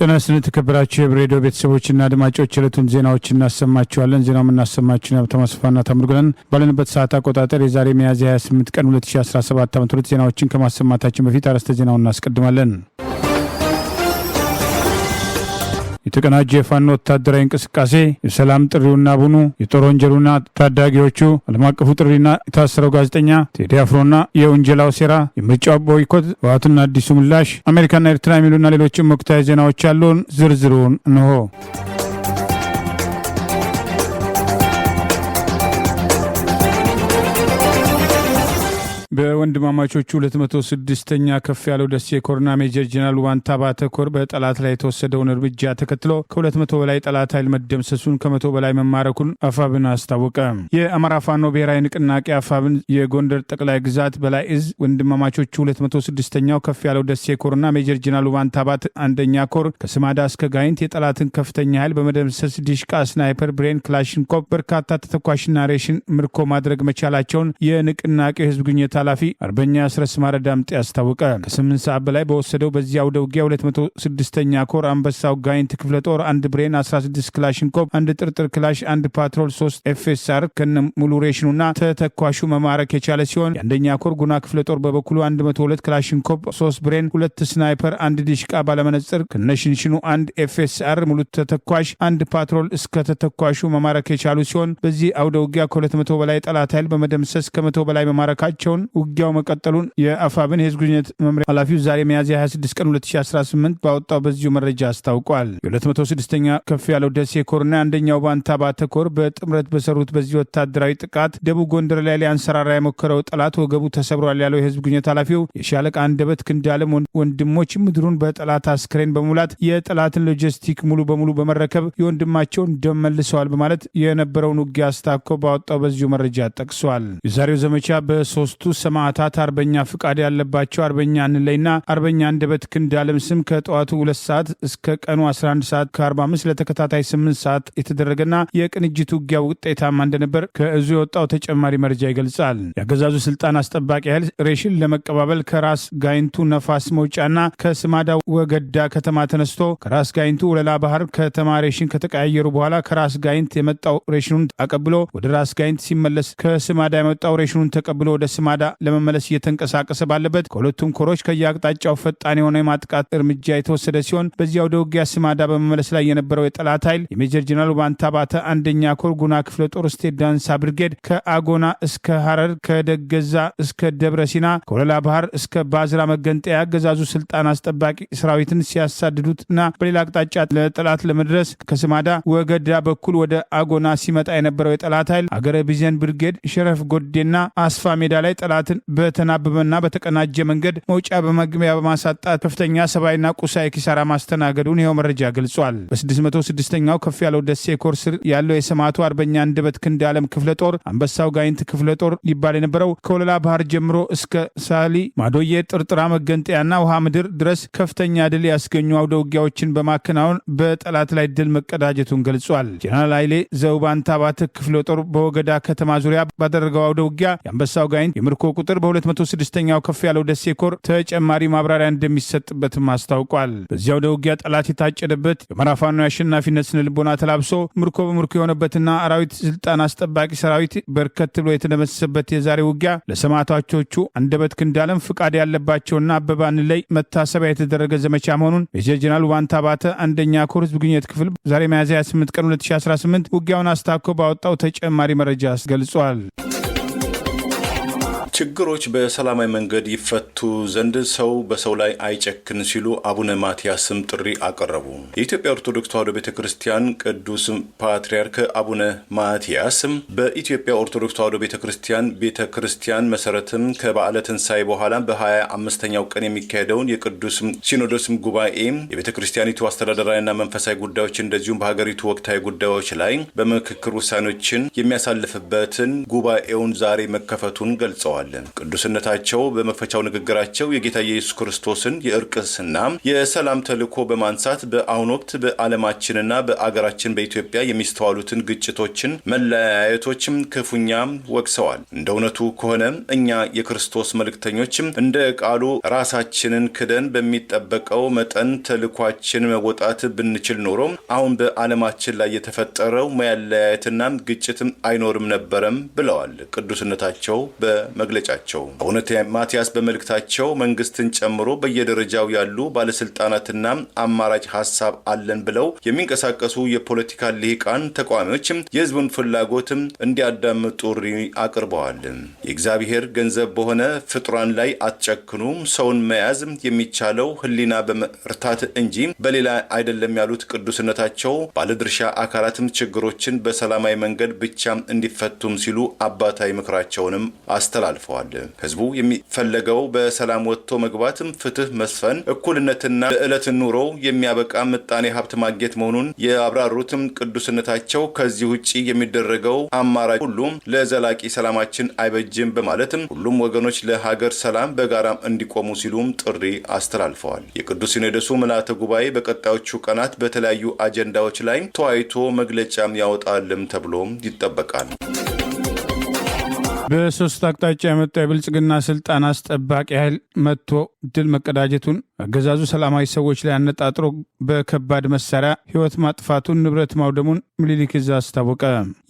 ጤና ይስጥልን ተከብራችሁ የሬዲዮ ቤተሰቦችና አድማጮች ዕለቱን ዜናዎች እናሰማችኋለን። ዜናውን እናሰማችሁ ነው ተመስፋና ተምርገን ባለንበት ሰዓት አቆጣጠር የዛሬ ሚያዝያ 28 ቀን 2017 ዓ.ም ዜናዎችን ከማሰማታችን በፊት አርዕስተ ዜናውን እናስቀድማለን። የተቀናጀ የፋኖ ወታደራዊ እንቅስቃሴ የሰላም ጥሪውና ቡኑ የጦር ወንጀሉና ታዳጊዎቹ ዓለም አቀፉ ጥሪና የታሰረው ጋዜጠኛ ቴዲ አፍሮና የወንጀላው ሴራ የምርጫው ቦይኮት ህወሓትና አዲሱ ምላሽ አሜሪካና ኤርትራ የሚሉና ሌሎችም ወቅታዊ ዜናዎች ያሉን ዝርዝሩን እንሆ። በወንድማማቾቹ 206ኛ ከፍ ያለው ደሴ ኮርና ሜጀር ጀነራል ዋንታ ባተኮር በጠላት ላይ የተወሰደውን እርምጃ ተከትሎ ከ200 በላይ ጠላት ኃይል መደምሰሱን ከ100 በላይ መማረኩን አፋብን አስታወቀ። የአማራ ፋኖ ብሔራዊ ንቅናቄ አፋብን የጎንደር ጠቅላይ ግዛት በላይ እዝ ወንድማማቾቹ 206ኛው ከፍ ያለው ደሴ ኮርና ሜጀር ጀነራል ዋንታ ባት አንደኛ ኮር ከስማዳ እስከ ጋይንት የጠላትን ከፍተኛ ኃይል በመደምሰስ ዲሽቃ፣ ስናይፐር፣ ብሬን፣ ክላሽንኮቭ በርካታ ተተኳሽና ሬሽን ምርኮ ማድረግ መቻላቸውን የንቅናቄ ህዝብ ግንኙነት ኃላፊ አርበኛ አስረስ ማረዳምጤ ያስታወቀ። ከ8 ሰዓት በላይ በወሰደው በዚያ አውደ ውጊያ 206ኛ ኮር አንበሳው ጋይንት ክፍለ ጦር 1 ብሬን፣ 16 ክላሽንኮቭ፣ 1 ጥርጥር ክላሽ፣ 1 ፓትሮል፣ 3 ኤፍኤስአር ከነ ሙሉ ሬሽኑና ተተኳሹ መማረክ የቻለ ሲሆን የአንደኛ ኮር ጉና ክፍለ ጦር በበኩሉ 102 ክላሽንኮቭ፣ 3 ብሬን፣ 2 ስናይፐር፣ 1 ዲሽቃ ባለመነጽር ከነሽንሽኑ፣ 1 ኤፍኤስአር ሙሉ ተተኳሽ፣ 1 ፓትሮል እስከ ተተኳሹ መማረክ የቻሉ ሲሆን በዚህ አውደ ውጊያ ከ200 በላይ ጠላት ኃይል በመደምሰስ ከ100 በላይ መማረካቸውን ውጊያው መቀጠሉን የአፋብን የህዝብ ግንኙነት መምሪያ ኃላፊው ዛሬ ሚያዝያ 26 ቀን 2018 ባወጣው በዚሁ መረጃ አስታውቋል። የ206ኛ ከፍ ያለው ደሴ ኮርና አንደኛው ባንታ ባተኮር በጥምረት በሰሩት በዚህ ወታደራዊ ጥቃት ደቡብ ጎንደር ላይ ሊያንሰራራ የሞከረው ጠላት ወገቡ ተሰብሯል ያለው የህዝብ ግንኙነት ኃላፊው የሻለቃ አንደበት ክንዳለም ወንድሞች ምድሩን በጠላት አስክሬን በመሙላት የጠላትን ሎጂስቲክ ሙሉ በሙሉ በመረከብ የወንድማቸውን ደም መልሰዋል በማለት የነበረውን ውጊያ አስታኮ ባወጣው በዚሁ መረጃ ጠቅሷል። የዛሬው ዘመቻ በሶስቱ ሰማዕታት አርበኛ ፍቃድ ያለባቸው አርበኛ አንለይና አርበኛ አንደበት ክንዳለም ስም ከጠዋቱ 2 ሰዓት እስከ ቀኑ 11 ሰዓት ከ45 ለተከታታይ 8 ሰዓት የተደረገና የቅንጅት ውጊያ ውጤታማ እንደነበር ከእዙ የወጣው ተጨማሪ መረጃ ይገልጻል። የአገዛዙ ስልጣን አስጠባቂ ኃይል ሬሽን ለመቀባበል ከራስ ጋይንቱ ነፋስ መውጫና ከስማዳ ወገዳ ከተማ ተነስቶ ከራስ ጋይንቱ ወለላ ባህር ከተማ ሬሽን ከተቀያየሩ በኋላ ከራስ ጋይንት የመጣው ሬሽኑን አቀብሎ ወደ ራስ ጋይንት ሲመለስ ከስማዳ የመጣው ሬሽኑን ተቀብሎ ወደ ስማዳ ለመመለስ እየተንቀሳቀሰ ባለበት ከሁለቱም ኮሮች ከየአቅጣጫው ፈጣን የሆነ የማጥቃት እርምጃ የተወሰደ ሲሆን በዚያው ወደ ውጊያ ስማዳ በመመለስ ላይ የነበረው የጠላት ኃይል የሜጀር ጀነራል ዋንታ ባተ አንደኛ ኮር ጉና ክፍለ ጦር ስቴት ዳንሳ ብርጌድ ከአጎና እስከ ሐረር ከደገዛ እስከ ደብረ ሲና ከወለላ ባህር እስከ ባዝራ መገንጠያ ያገዛዙ ስልጣን አስጠባቂ ሰራዊትን ሲያሳድዱትና በሌላ አቅጣጫ ለጠላት ለመድረስ ከስማዳ ወገዳ በኩል ወደ አጎና ሲመጣ የነበረው የጠላት ኃይል አገረ ቢዘን ብርጌድ ሸረፍ ጎዴና አስፋ ሜዳ ላይ ጠላትን በተናበበና በተቀናጀ መንገድ መውጫ በመግቢያ በማሳጣት ከፍተኛ ሰብአዊና ቁሳዊ ኪሳራ ማስተናገዱን ይኸው መረጃ ገልጿል። በ606ኛው ከፍ ያለው ደሴ ኮር ስር ያለው የሰማዕቱ አርበኛ አንደበት ክንዳለም ክፍለ ጦር አንበሳው ጋይንት ክፍለ ጦር ሊባል የነበረው ከወለላ ባህር ጀምሮ እስከ ሳሊ ማዶዬ ጥርጥራ መገንጠያና ውሃ ምድር ድረስ ከፍተኛ ድል ያስገኙ አውደ ውጊያዎችን በማከናወን በጠላት ላይ ድል መቀዳጀቱን ገልጿል። ጀነራል ኃይሌ ዘውባንታ ባተ ክፍለ ጦር በወገዳ ከተማ ዙሪያ ባደረገው አውደ ውጊያ የአንበሳው ጋይንት የምርኮ ቁጥር በ206ኛው ከፍ ያለው ደሴ ኮር ተጨማሪ ማብራሪያ እንደሚሰጥበትም አስታውቋል። በዚያው ወደ ውጊያ ጠላት የታጨደበት የአማራ ፋኖ የአሸናፊነት ስነልቦና ተላብሶ ምርኮ በምርኮ የሆነበትና አራዊት ስልጣን አስጠባቂ ሰራዊት በርከት ብሎ የተደመሰሰበት የዛሬ ውጊያ ለሰማዕታቾቹ አንደበት ክንዳለም ፍቃድ ያለባቸውና አበባ አንለይ መታሰቢያ የተደረገ ዘመቻ መሆኑን ሜጀር ጀነራል ዋንታ ባተ አንደኛ ኮር ህዝብ ግንኙነት ክፍል ዛሬ ሚያዝያ 28 ቀን 2018 ውጊያውን አስታኮ ባወጣው ተጨማሪ መረጃ አስገልጿል። ችግሮች በሰላማዊ መንገድ ይፈቱ ዘንድ ሰው በሰው ላይ አይጨክን ሲሉ አቡነ ማትያስም ጥሪ አቀረቡ። የኢትዮጵያ ኦርቶዶክስ ተዋሕዶ ቤተክርስቲያን ቅዱስ ፓትርያርክ አቡነ ማትያስም በኢትዮጵያ ኦርቶዶክስ ተዋሕዶ ቤተክርስቲያን መሰረትም ከበዓለ ትንሣኤ በኋላ በ25ኛው ቀን የሚካሄደውን የቅዱስ ሲኖዶስም ጉባኤ የቤተክርስቲያኒቱ አስተዳደራዊና መንፈሳዊ ጉዳዮች እንደዚሁም በሀገሪቱ ወቅታዊ ጉዳዮች ላይ በምክክር ውሳኔዎችን የሚያሳልፍበትን ጉባኤውን ዛሬ መከፈቱን ገልጸዋል። ቅዱስነታቸው በመክፈቻው ንግግራቸው የጌታ ኢየሱስ ክርስቶስን የእርቅና የሰላም ተልእኮ በማንሳት በአሁኑ ወቅት በዓለማችንና በአገራችን በኢትዮጵያ የሚስተዋሉትን ግጭቶችን፣ መለያየቶችም ክፉኛ ወቅሰዋል። እንደ እውነቱ ከሆነ እኛ የክርስቶስ መልእክተኞችም እንደ ቃሉ ራሳችንን ክደን በሚጠበቀው መጠን ተልኳችን መወጣት ብንችል ኖሮ አሁን በዓለማችን ላይ የተፈጠረው መለያየትና ግጭትም አይኖርም ነበረም ብለዋል ቅዱስነታቸው በመግለጫቸው። አቡነ ማትያስ በመልእክታቸው መንግስትን ጨምሮ በየደረጃው ያሉ ባለስልጣናትና አማራጭ ሐሳብ አለን ብለው የሚንቀሳቀሱ የፖለቲካ ልሂቃን ተቃዋሚዎችም የህዝቡን ፍላጎትም እንዲያዳምጡ ጥሪ አቅርበዋል። የእግዚአብሔር ገንዘብ በሆነ ፍጡራን ላይ አትጨክኑ፣ ሰውን መያዝ የሚቻለው ህሊና በመርታት እንጂ በሌላ አይደለም ያሉት ቅዱስነታቸው ባለድርሻ አካላትም ችግሮችን በሰላማዊ መንገድ ብቻ እንዲፈቱም ሲሉ አባታዊ ምክራቸውንም አስተላልፈዋል። ህዝቡ የሚፈለገው በሰላም ወጥቶ መግባትም፣ ፍትህ መስፈን፣ እኩልነትና በዕለት ኑሮ የሚያበቃ ምጣኔ ሀብት ማግኘት መሆኑን ያብራሩትም ቅዱስነታቸው ከዚህ ውጪ የሚደረገው አማራጭ ሁሉ ለዘላቂ ሰላማችን አይበጅም በማለትም ሁሉም ወገኖች ለሀገር ሰላም በጋራ እንዲቆሙ ሲሉም ጥሪ አስተላልፈዋል። የቅዱስ ሲኖዶሱ ምልዓተ ጉባኤ በቀጣዮቹ ቀናት በተለያዩ አጀንዳዎች ላይ ተወያይቶ መግለጫም ያወጣልም ተብሎም ይጠበቃል። በሶስት አቅጣጫ የመጣው የብልጽግና ስልጣን አስጠባቂ ኃይል መጥቶ ድል መቀዳጀቱን አገዛዙ ሰላማዊ ሰዎች ላይ አነጣጥሮ በከባድ መሳሪያ ህይወት ማጥፋቱን፣ ንብረት ማውደሙን ምኒልክ ዕዝ አስታወቀ።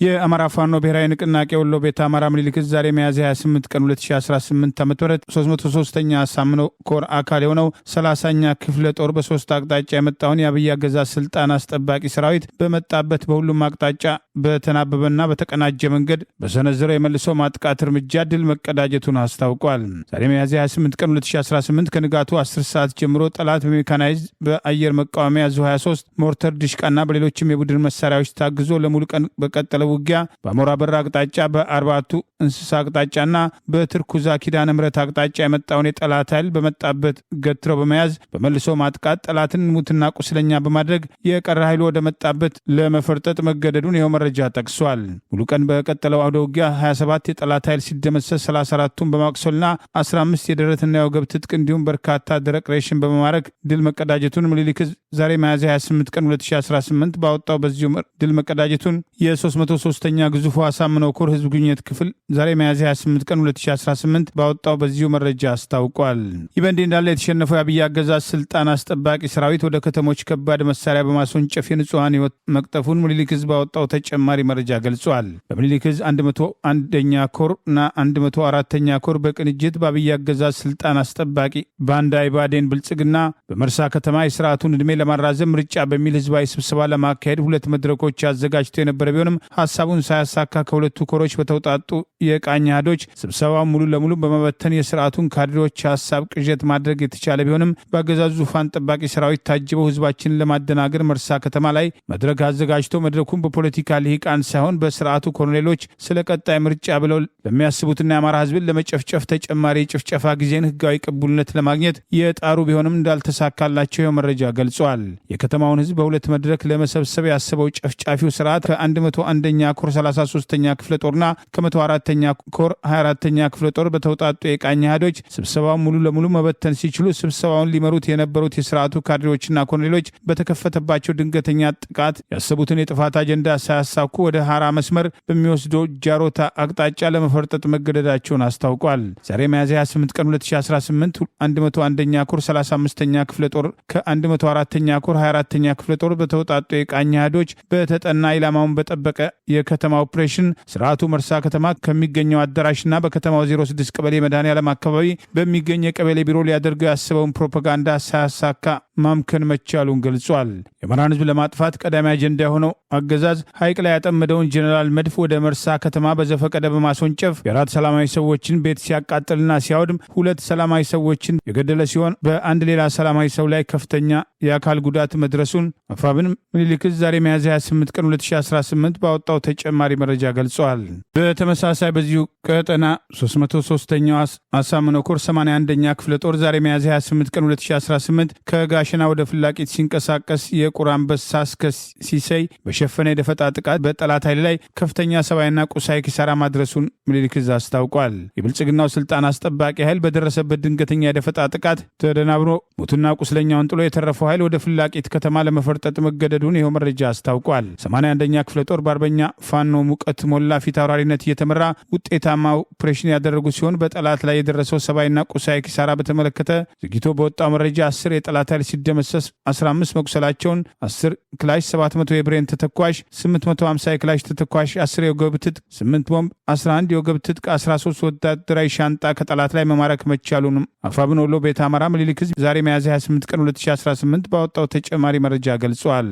የአማራ ፋኖ ብሔራዊ ንቅናቄ ወሎ ቤተ አማራ ምኒልክ ዕዝ ዛሬ ሚያዝያ 28 ቀን 2018 ዓ.ም 303ኛ አሳምነው ኮር አካል የሆነው 30ኛ ክፍለ ጦር በሶስት አቅጣጫ የመጣውን የአብይ አገዛዝ ስልጣን አስጠባቂ ሰራዊት በመጣበት በሁሉም አቅጣጫ በተናበበና በተቀናጀ መንገድ በሰነዘረው የመልሶ ማጥቃት እርምጃ ድል መቀዳጀቱን አስታውቋል። ዛሬ ሚያዝያ 28 ቀን 2018 ከንጋቱ 10 ሰዓት ጀምሮ ጠላት በሜካናይዝ በአየር መቃወሚያ ዙ 23 ሞርተር፣ ድሽቃና በሌሎችም የቡድን መሳሪያዎች ታግዞ ለሙሉ ቀን በቀጠለው ውጊያ በአሞራ በር አቅጣጫ፣ በአርባቱ እንስሳ አቅጣጫና በትርኩዛ ኪዳነ ምሕረት አቅጣጫ የመጣውን የጠላት ኃይል በመጣበት ገትረው በመያዝ በመልሶ ማጥቃት ጠላትን ሙትና ቁስለኛ በማድረግ የቀረ ኃይሉ ወደ መጣበት ለመፈርጠጥ መገደዱን ይኸው መረጃ ጠቅሷል። ሙሉ ቀን በቀጠለው አውደ ውጊያ 27 የጠላት ኃይል ሲደመሰስ 34ቱን በማቁሰልና 15 የደረትና የወገብ ትጥቅ እንዲሁም በርካታ ደረቅ ሬሽን በመማረክ ድል መቀዳጀቱን ምኒልክ ዕዝ ዛሬ ሚያዝያ 28 ቀን 2018 ባወጣው በዚሁ ድል መቀዳጀቱን የ303ኛ ግዙፉ አሳምነው ኮር ህዝብ ግንኙነት ክፍል ዛሬ ሚያዝያ 28 ቀን 2018 ባወጣው በዚሁ መረጃ አስታውቋል። ይህ በእንዲህ እንዳለ የተሸነፈው የአብይ አገዛዝ ስልጣን አስጠባቂ ሰራዊት ወደ ከተሞች ከባድ መሳሪያ በማስወንጨፍ የንጹሐን ህይወት መቅጠፉን ምኒልክ ዕዝ ባወጣው ተጨማሪ መረጃ ገልጿል። በምኒልክ ዕዝ 101ኛ ኮር እና 104ኛ ኮር በቅንጅት በአብይ አገዛዝ ስልጣን አስጠባቂ ባንዳ ኢባዴን ብልጽግና በመርሳ ከተማ የስርዓቱን ዕድሜ ለማራዘም ምርጫ በሚል ህዝባዊ ስብሰባ ለማካሄድ 2 መድረኮች አዘጋጅቶ የነበረ ቢሆንም ሀሳቡን ሳያሳካ ከሁለቱ ኮሮች በተውጣጡ የቃኝ አህዶች ስብሰባውን ሙሉ ለሙሉ በመበተን የስርዓቱን ካድሬዎች ሀሳብ ቅዠት ማድረግ የተቻለ ቢሆንም በአገዛዙ ዙፋን ጠባቂ ሰራዊት ታጅበው ህዝባችንን ለማደናገር መርሳ ከተማ ላይ መድረክ አዘጋጅቶ መድረኩን በፖለቲካ ልሂቃን ሳይሆን በስርዓቱ ኮሎኔሎች ስለ ቀጣይ ምርጫ ብለው ለሚያስቡትና የአማራ ህዝብን ለመጨፍጨፍ ተጨማሪ የጭፍጨፋ ጊዜን ህጋዊ ቅቡልነት ለማግኘት የጣሩ ቢሆንም እንዳልተሳካላቸው መረጃ ገልጿል። የከተማውን ህዝብ በሁለት መድረክ ለመሰብሰብ ያሰበው ጨፍጫፊው ስርዓት ከ101ኛ ኮር 33ኛ ክፍለ ጦርና ከ104ኛ ኮር 24ኛ ክፍለ ጦር በተውጣጡ የቃኝ አህዶች ስብሰባውን ሙሉ ለሙሉ መበተን ሲችሉ ስብሰባውን ሊመሩት የነበሩት የስርዓቱ ካድሬዎችና ኮሎኔሎች በተከፈተባቸው ድንገተኛ ጥቃት ያሰቡትን የጥፋት አጀንዳ ሳያሳኩ ወደ ሐራ መስመር በሚወስደው ጃሮታ አቅጣጫ ለመፈርጠጥ መገደዳቸውን አስታውቋል። ዛሬ ሚያዝያ 28 ቀን 2018 101ኛ ኮር 35ኛ ክፍለ ጦር ከ104ኛ ኮር 24ኛ ክፍለ ጦር በተውጣጡ የቃኝ አህዶች በተጠና ኢላማውን በጠበቀ የከተማ ኦፕሬሽን ስርዓቱ መርሳ ከተማ ከሚገኘው አዳራሽና በከተማው 06 ቀበሌ መድኃኔዓለም አካባቢ በሚገኝ የቀበሌ ቢሮ ሊያደርገው ያስበውን ፕሮፓጋንዳ ሳያሳካ ማምከን መቻሉን ገልጿል። የአማራን ህዝብ ለማጥፋት ቀዳሚ አጀንዳ የሆነው አገዛዝ ሐይቅ ላይ ያጠመደውን ጄኔራል መድፍ ወደ መርሳ ከተማ በዘፈቀደ በማስወንጨፍ የአራት ሰላማዊ ሰዎችን ቤት ሲያቃጥልና ሲያወድም 2 ሰላማዊ ሰዎችን የገደለ ሲሆን በአንድ ሌላ ሰላማዊ ሰው ላይ ከፍተኛ የአካል ጉዳት መድረሱን አፋብን ምኒልክ ዕዝ ዛሬ ሚያዝያ 28 ቀን 2018 ባወጣው ተጨማሪ መረጃ ገልጿል። በተመሳሳይ በዚሁ ቀጠና 303ኛው አሳምነው ኮር 81ኛ ክፍለ ጦር ዛሬ ሚያዝያ 28 ቀን 2018 ከጋሽ ከጋሸና ወደ ፍላቂት ሲንቀሳቀስ የቁር አንበሳ እስከ ሲሰይ በሸፈነ የደፈጣ ጥቃት በጠላት ኃይል ላይ ከፍተኛ ሰብአዊና ቁሳዊ ኪሳራ ማድረሱን ምኒልክ ዕዝ አስታውቋል። የብልጽግናው ስልጣን አስጠባቂ ኃይል በደረሰበት ድንገተኛ የደፈጣ ጥቃት ተደናብሮ ሙትና ቁስለኛውን ጥሎ የተረፈው ኃይል ወደ ፍላቂት ከተማ ለመፈርጠጥ መገደዱን ይኸው መረጃ አስታውቋል። 81ኛ ክፍለ ጦር በአርበኛ ፋኖ ሙቀት ሞላ ፊት አውራሪነት እየተመራ ውጤታማ ኦፕሬሽን ያደረጉ ሲሆን በጠላት ላይ የደረሰው ሰብአዊና ቁሳዊ ኪሳራ በተመለከተ ዝግቶ በወጣው መረጃ 10 የጠላት ኃይል ሲደመሰስ 15 መቁሰላቸውን፣ 10 ክላሽ፣ 700 የብሬን ተተኳሽ፣ 850 የክላሽ ተተኳሽ፣ 10 የወገብ ትጥቅ፣ 8 ቦምብ፣ 11 የወገብ ትጥቅ፣ 13 ወታደራዊ ሻንጣ ከጠላት ላይ መማረክ መቻሉንም አፋብን ወሎ ቤተ አማራ ምኒልክ ዕዝ ዛሬ ሚያዝያ 28 ቀን 2018 ባወጣው ተጨማሪ መረጃ ገልጿል።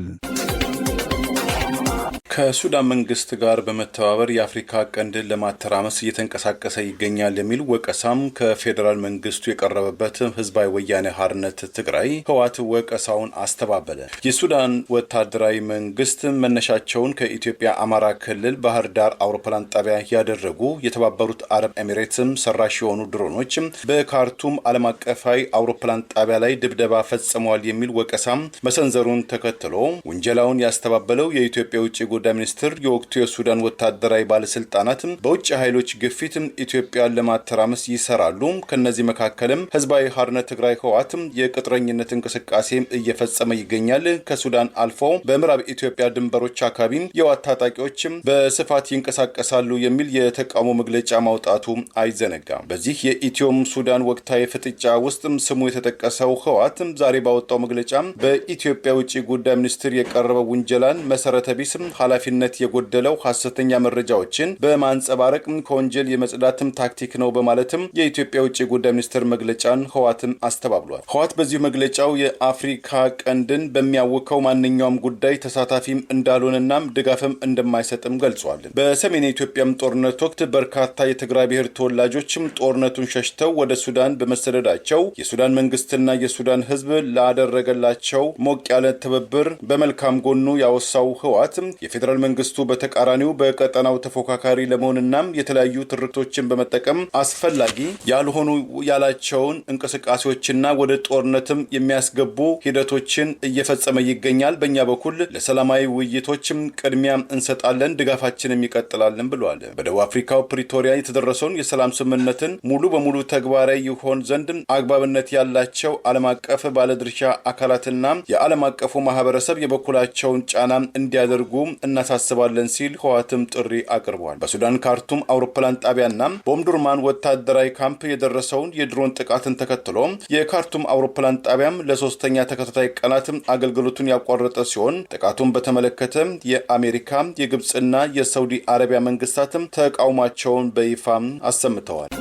ከሱዳን መንግስት ጋር በመተባበር የአፍሪካ ቀንድን ለማተራመስ እየተንቀሳቀሰ ይገኛል የሚል ወቀሳም ከፌዴራል መንግስቱ የቀረበበት ህዝባዊ ወያኔ ሓርነት ትግራይ ህወሓት ወቀሳውን አስተባበለ። የሱዳን ወታደራዊ መንግስት መነሻቸውን ከኢትዮጵያ አማራ ክልል ባህር ዳር አውሮፕላን ጣቢያ ያደረጉ የተባበሩት አረብ ኤሚሬትስ ሰራሽ የሆኑ ድሮኖች በካርቱም ዓለም አቀፋዊ አውሮፕላን ጣቢያ ላይ ድብደባ ፈጽመዋል የሚል ወቀሳም መሰንዘሩን ተከትሎ ውንጀላውን ያስተባበለው የኢትዮጵያ ውጭ ጉዳይ ሚኒስትር የወቅቱ የሱዳን ወታደራዊ ባለስልጣናት በውጭ ኃይሎች ግፊት ኢትዮጵያን ለማተራመስ ይሰራሉ፣ ከነዚህ መካከልም ህዝባዊ ሓርነት ትግራይ ህወሓት የቅጥረኝነት እንቅስቃሴ እየፈጸመ ይገኛል፣ ከሱዳን አልፎ በምዕራብ ኢትዮጵያ ድንበሮች አካባቢ የህወሓት ታጣቂዎች በስፋት ይንቀሳቀሳሉ የሚል የተቃውሞ መግለጫ ማውጣቱ አይዘነጋም። በዚህ የኢትዮም ሱዳን ወቅታዊ ፍጥጫ ውስጥ ስሙ የተጠቀሰው ህወሓት ዛሬ ባወጣው መግለጫ በኢትዮጵያ ውጭ ጉዳይ ሚኒስትር የቀረበው ውንጀላን መሰረተ ቢስ ኃላፊነት የጎደለው ሐሰተኛ መረጃዎችን በማንጸባረቅ ከወንጀል የመጽዳትም ታክቲክ ነው በማለትም የኢትዮጵያ ውጭ ጉዳይ ሚኒስትር መግለጫን ህወሓትም አስተባብሏል። ህወሓት በዚህ መግለጫው የአፍሪካ ቀንድን በሚያውከው ማንኛውም ጉዳይ ተሳታፊም እንዳልሆነና ድጋፍም እንደማይሰጥም ገልጿል። በሰሜን ኢትዮጵያም ጦርነት ወቅት በርካታ የትግራይ ብሔር ተወላጆችም ጦርነቱን ሸሽተው ወደ ሱዳን በመሰደዳቸው የሱዳን መንግስትና የሱዳን ህዝብ ላደረገላቸው ሞቅ ያለ ትብብር በመልካም ጎኑ ያወሳው ህወሓት የፌዴራል መንግስቱ በተቃራኒው በቀጠናው ተፎካካሪ ለመሆንና የተለያዩ ትርክቶችን በመጠቀም አስፈላጊ ያልሆኑ ያላቸውን እንቅስቃሴዎችና ወደ ጦርነትም የሚያስገቡ ሂደቶችን እየፈጸመ ይገኛል። በእኛ በኩል ለሰላማዊ ውይይቶችም ቅድሚያ እንሰጣለን፣ ድጋፋችንም ይቀጥላለን ብለዋል። በደቡብ አፍሪካው ፕሪቶሪያ የተደረሰውን የሰላም ስምምነትን ሙሉ በሙሉ ተግባራዊ ይሆን ዘንድ አግባብነት ያላቸው ዓለም አቀፍ ባለድርሻ አካላትና የዓለም አቀፉ ማህበረሰብ የበኩላቸውን ጫና እንዲያደርጉ እናሳስባለን ሲል ህወሓትም ጥሪ አቅርቧል። በሱዳን ካርቱም አውሮፕላን ጣቢያና በኦምዱርማን ወታደራዊ ካምፕ የደረሰውን የድሮን ጥቃትን ተከትሎ የካርቱም አውሮፕላን ጣቢያም ለሶስተኛ ተከታታይ ቀናት አገልግሎቱን ያቋረጠ ሲሆን ጥቃቱን በተመለከተ የአሜሪካ፣ የግብጽና የሳውዲ አረቢያ መንግስታትም ተቃውሟቸውን በይፋ አሰምተዋል።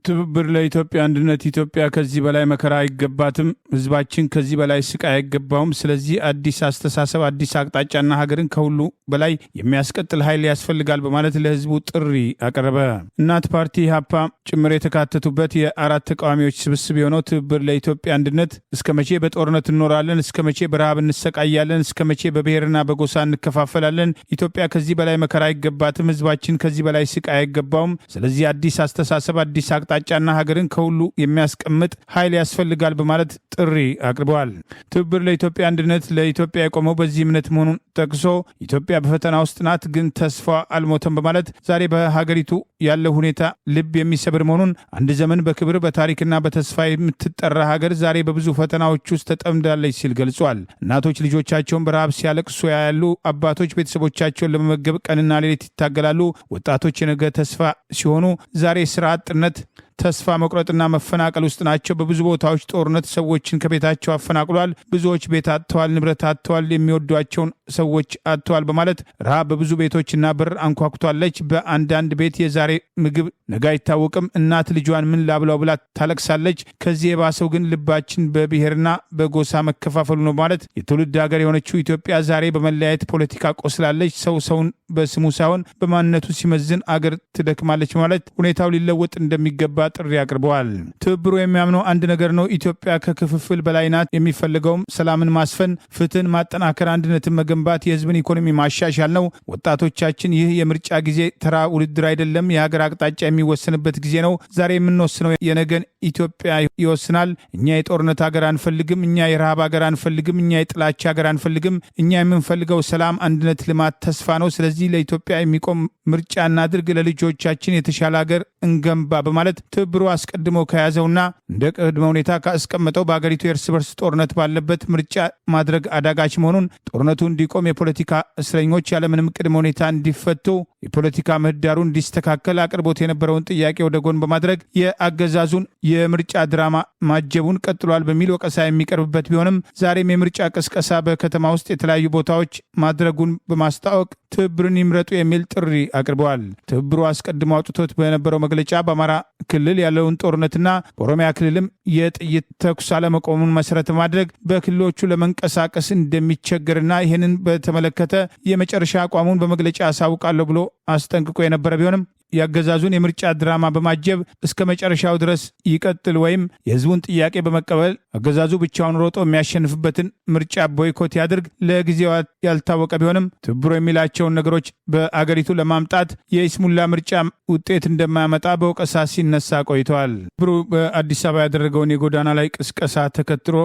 ትብብር ለኢትዮጵያ አንድነት። ኢትዮጵያ ከዚህ በላይ መከራ አይገባትም። ህዝባችን ከዚህ በላይ ስቃይ አይገባውም። ስለዚህ አዲስ አስተሳሰብ፣ አዲስ አቅጣጫና ሀገርን ከሁሉ በላይ የሚያስቀጥል ኃይል ያስፈልጋል በማለት ለህዝቡ ጥሪ አቀረበ። እናት ፓርቲ ኢህአፓ ጭምር የተካተቱበት የአራት ተቃዋሚዎች ስብስብ የሆነው ትብብር ለኢትዮጵያ አንድነት እስከ መቼ በጦርነት እንኖራለን? እስከ መቼ በረሃብ እንሰቃያለን? እስከ መቼ በብሔርና በጎሳ እንከፋፈላለን? ኢትዮጵያ ከዚህ በላይ መከራ አይገባትም። ህዝባችን ከዚህ በላይ ስቃይ አይገባውም። ስለዚህ አዲስ አስተሳሰብ፣ አዲስ አቅጣጫና ሀገርን ከሁሉ የሚያስቀምጥ ኃይል ያስፈልጋል በማለት ጥሪ አቅርበዋል። ትብብር ለኢትዮጵያ አንድነት ለኢትዮጵያ የቆመው በዚህ እምነት መሆኑን ጠቅሶ ኢትዮጵያ በፈተና ውስጥ ናት፣ ግን ተስፋ አልሞተም በማለት ዛሬ በሀገሪቱ ያለው ሁኔታ ልብ የሚሰብር መሆኑን፣ አንድ ዘመን በክብር በታሪክና በተስፋ የምትጠራ ሀገር ዛሬ በብዙ ፈተናዎች ውስጥ ተጠምዳለች ሲል ገልጿል። እናቶች ልጆቻቸውን በረሃብ ሲያለቅሱ ያያሉ። አባቶች ቤተሰቦቻቸውን ለመመገብ ቀንና ሌሊት ይታገላሉ። ወጣቶች የነገ ተስፋ ሲሆኑ ዛሬ ስራ አጥነት፣ ተስፋ መቁረጥና መፈናቀል ውስጥ ናቸው። በብዙ ቦታዎች ጦርነት ሰዎችን ከቤታቸው አፈናቅሏል። ብዙዎች ቤት አጥተዋል፣ ንብረት አጥተዋል፣ የሚወዷቸውን ሰዎች አጥተዋል በማለት ረሃብ በብዙ ቤቶችና በር አንኳኩቷለች። በአንዳንድ ቤት የዛሬ ምግብ ነገ አይታወቅም። እናት ልጇን ምን ላብላው ብላ ታለቅሳለች። ከዚህ የባሰው ግን ልባችን በብሔርና በጎሳ መከፋፈሉ ነው ማለት የትውልድ ሀገር የሆነችው ኢትዮጵያ ዛሬ በመለያየት ፖለቲካ ቆስላለች። ሰው ሰውን በስሙ ሳይሆን በማንነቱ ሲመዝን አገር ትደክማለች ማለት ሁኔታው ሊለወጥ እንደሚገባ ጥሪ አቅርበዋል። ትብብሩ የሚያምነው አንድ ነገር ነው። ኢትዮጵያ ከክፍፍል በላይ ናት። የሚፈልገውም ሰላምን ማስፈን፣ ፍትህን ማጠናከር፣ አንድነትን መገንባት፣ የህዝብን ኢኮኖሚ ማሻሻል ነው። ወጣቶቻችን ይህ የምርጫ ጊዜ ተራ ውድድር አይደለም፣ የሀገር አቅጣጫ የሚወሰንበት ጊዜ ነው። ዛሬ የምንወስነው የነገን ኢትዮጵያ ይወስናል። እኛ የጦርነት ሀገር አንፈልግም። እኛ የረሃብ ሀገር አንፈልግም። እኛ የጥላቻ ሀገር አንፈልግም። እኛ የምንፈልገው ሰላም፣ አንድነት፣ ልማት፣ ተስፋ ነው። ስለዚህ ለኢትዮጵያ የሚቆም ምርጫ እናድርግ፣ ለልጆቻችን የተሻለ ሀገር እንገንባ በማለት ትብብሩ አስቀድሞ ከያዘውና እንደ ቅድመ ሁኔታ ካስቀመጠው በሀገሪቱ የእርስ በርስ ጦርነት ባለበት ምርጫ ማድረግ አዳጋች መሆኑን፣ ጦርነቱ እንዲቆም፣ የፖለቲካ እስረኞች ያለምንም ቅድመ ሁኔታ እንዲፈቱ፣ የፖለቲካ ምህዳሩ እንዲስተካከል አቅርቦት የነበረውን ጥያቄ ወደ ጎን በማድረግ የአገዛዙን የምርጫ ድራማ ማጀቡን ቀጥሏል በሚል ወቀሳ የሚቀርብበት ቢሆንም ዛሬም የምርጫ ቅስቀሳ በከተማ ውስጥ የተለያዩ ቦታዎች ማድረጉን በማስታወቅ ትብብርን ይምረጡ የሚል ጥሪ አቅርበዋል። ትብብሩ አስቀድሞ አውጥቶት በነበረው መግለጫ በአማራ ክልል ያለውን ጦርነትና በኦሮሚያ ክልልም የጥይት ተኩስ አለመቆሙን መሰረት በማድረግ በክልሎቹ ለመንቀሳቀስ እንደሚቸገርና ይህንን በተመለከተ የመጨረሻ አቋሙን በመግለጫ አሳውቃለሁ ብሎ አስጠንቅቆ የነበረ ቢሆንም የአገዛዙን የምርጫ ድራማ በማጀብ እስከ መጨረሻው ድረስ ይቀጥል ወይም የህዝቡን ጥያቄ በመቀበል አገዛዙ ብቻውን ሮጦ የሚያሸንፍበትን ምርጫ ቦይኮት ያድርግ ለጊዜው ያልታወቀ ቢሆንም ትብብሩ የሚላቸውን ነገሮች በአገሪቱ ለማምጣት የይስሙላ ምርጫ ውጤት እንደማያመጣ በወቀሳ ሲነሳ ቆይተዋል። ትብብሩ በአዲስ አበባ ያደረገውን የጎዳና ላይ ቅስቀሳ ተከትሎ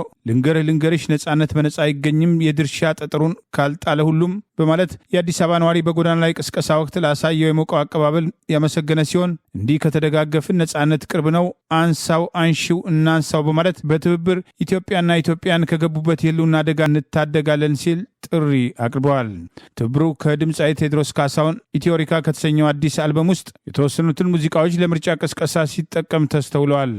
ልንገርሽ ነጻነት በነጻ አይገኝም፣ የድርሻ ጠጠሩን ካልጣለ ሁሉም በማለት የአዲስ አበባ ነዋሪ በጎዳና ላይ ቅስቀሳ ወቅት ላሳየው የሞቀው አቀባበል ያመሰገነ ሲሆን እንዲህ ከተደጋገፍን ነጻነት ቅርብ ነው፣ አንሳው፣ አንሺው፣ እናንሳው በማለት በትብብር ኢትዮጵያና ኢትዮጵያን ከገቡበት የህልውና አደጋ እንታደጋለን ሲል ጥሪ አቅርበዋል። ትብብሩ ከድምፃዊ ቴዎድሮስ ካሳሁን ኢትዮሪካ ከተሰኘው አዲስ አልበም ውስጥ የተወሰኑትን ሙዚቃዎች ለምርጫ ቅስቀሳ ሲጠቀም ተስተውለዋል።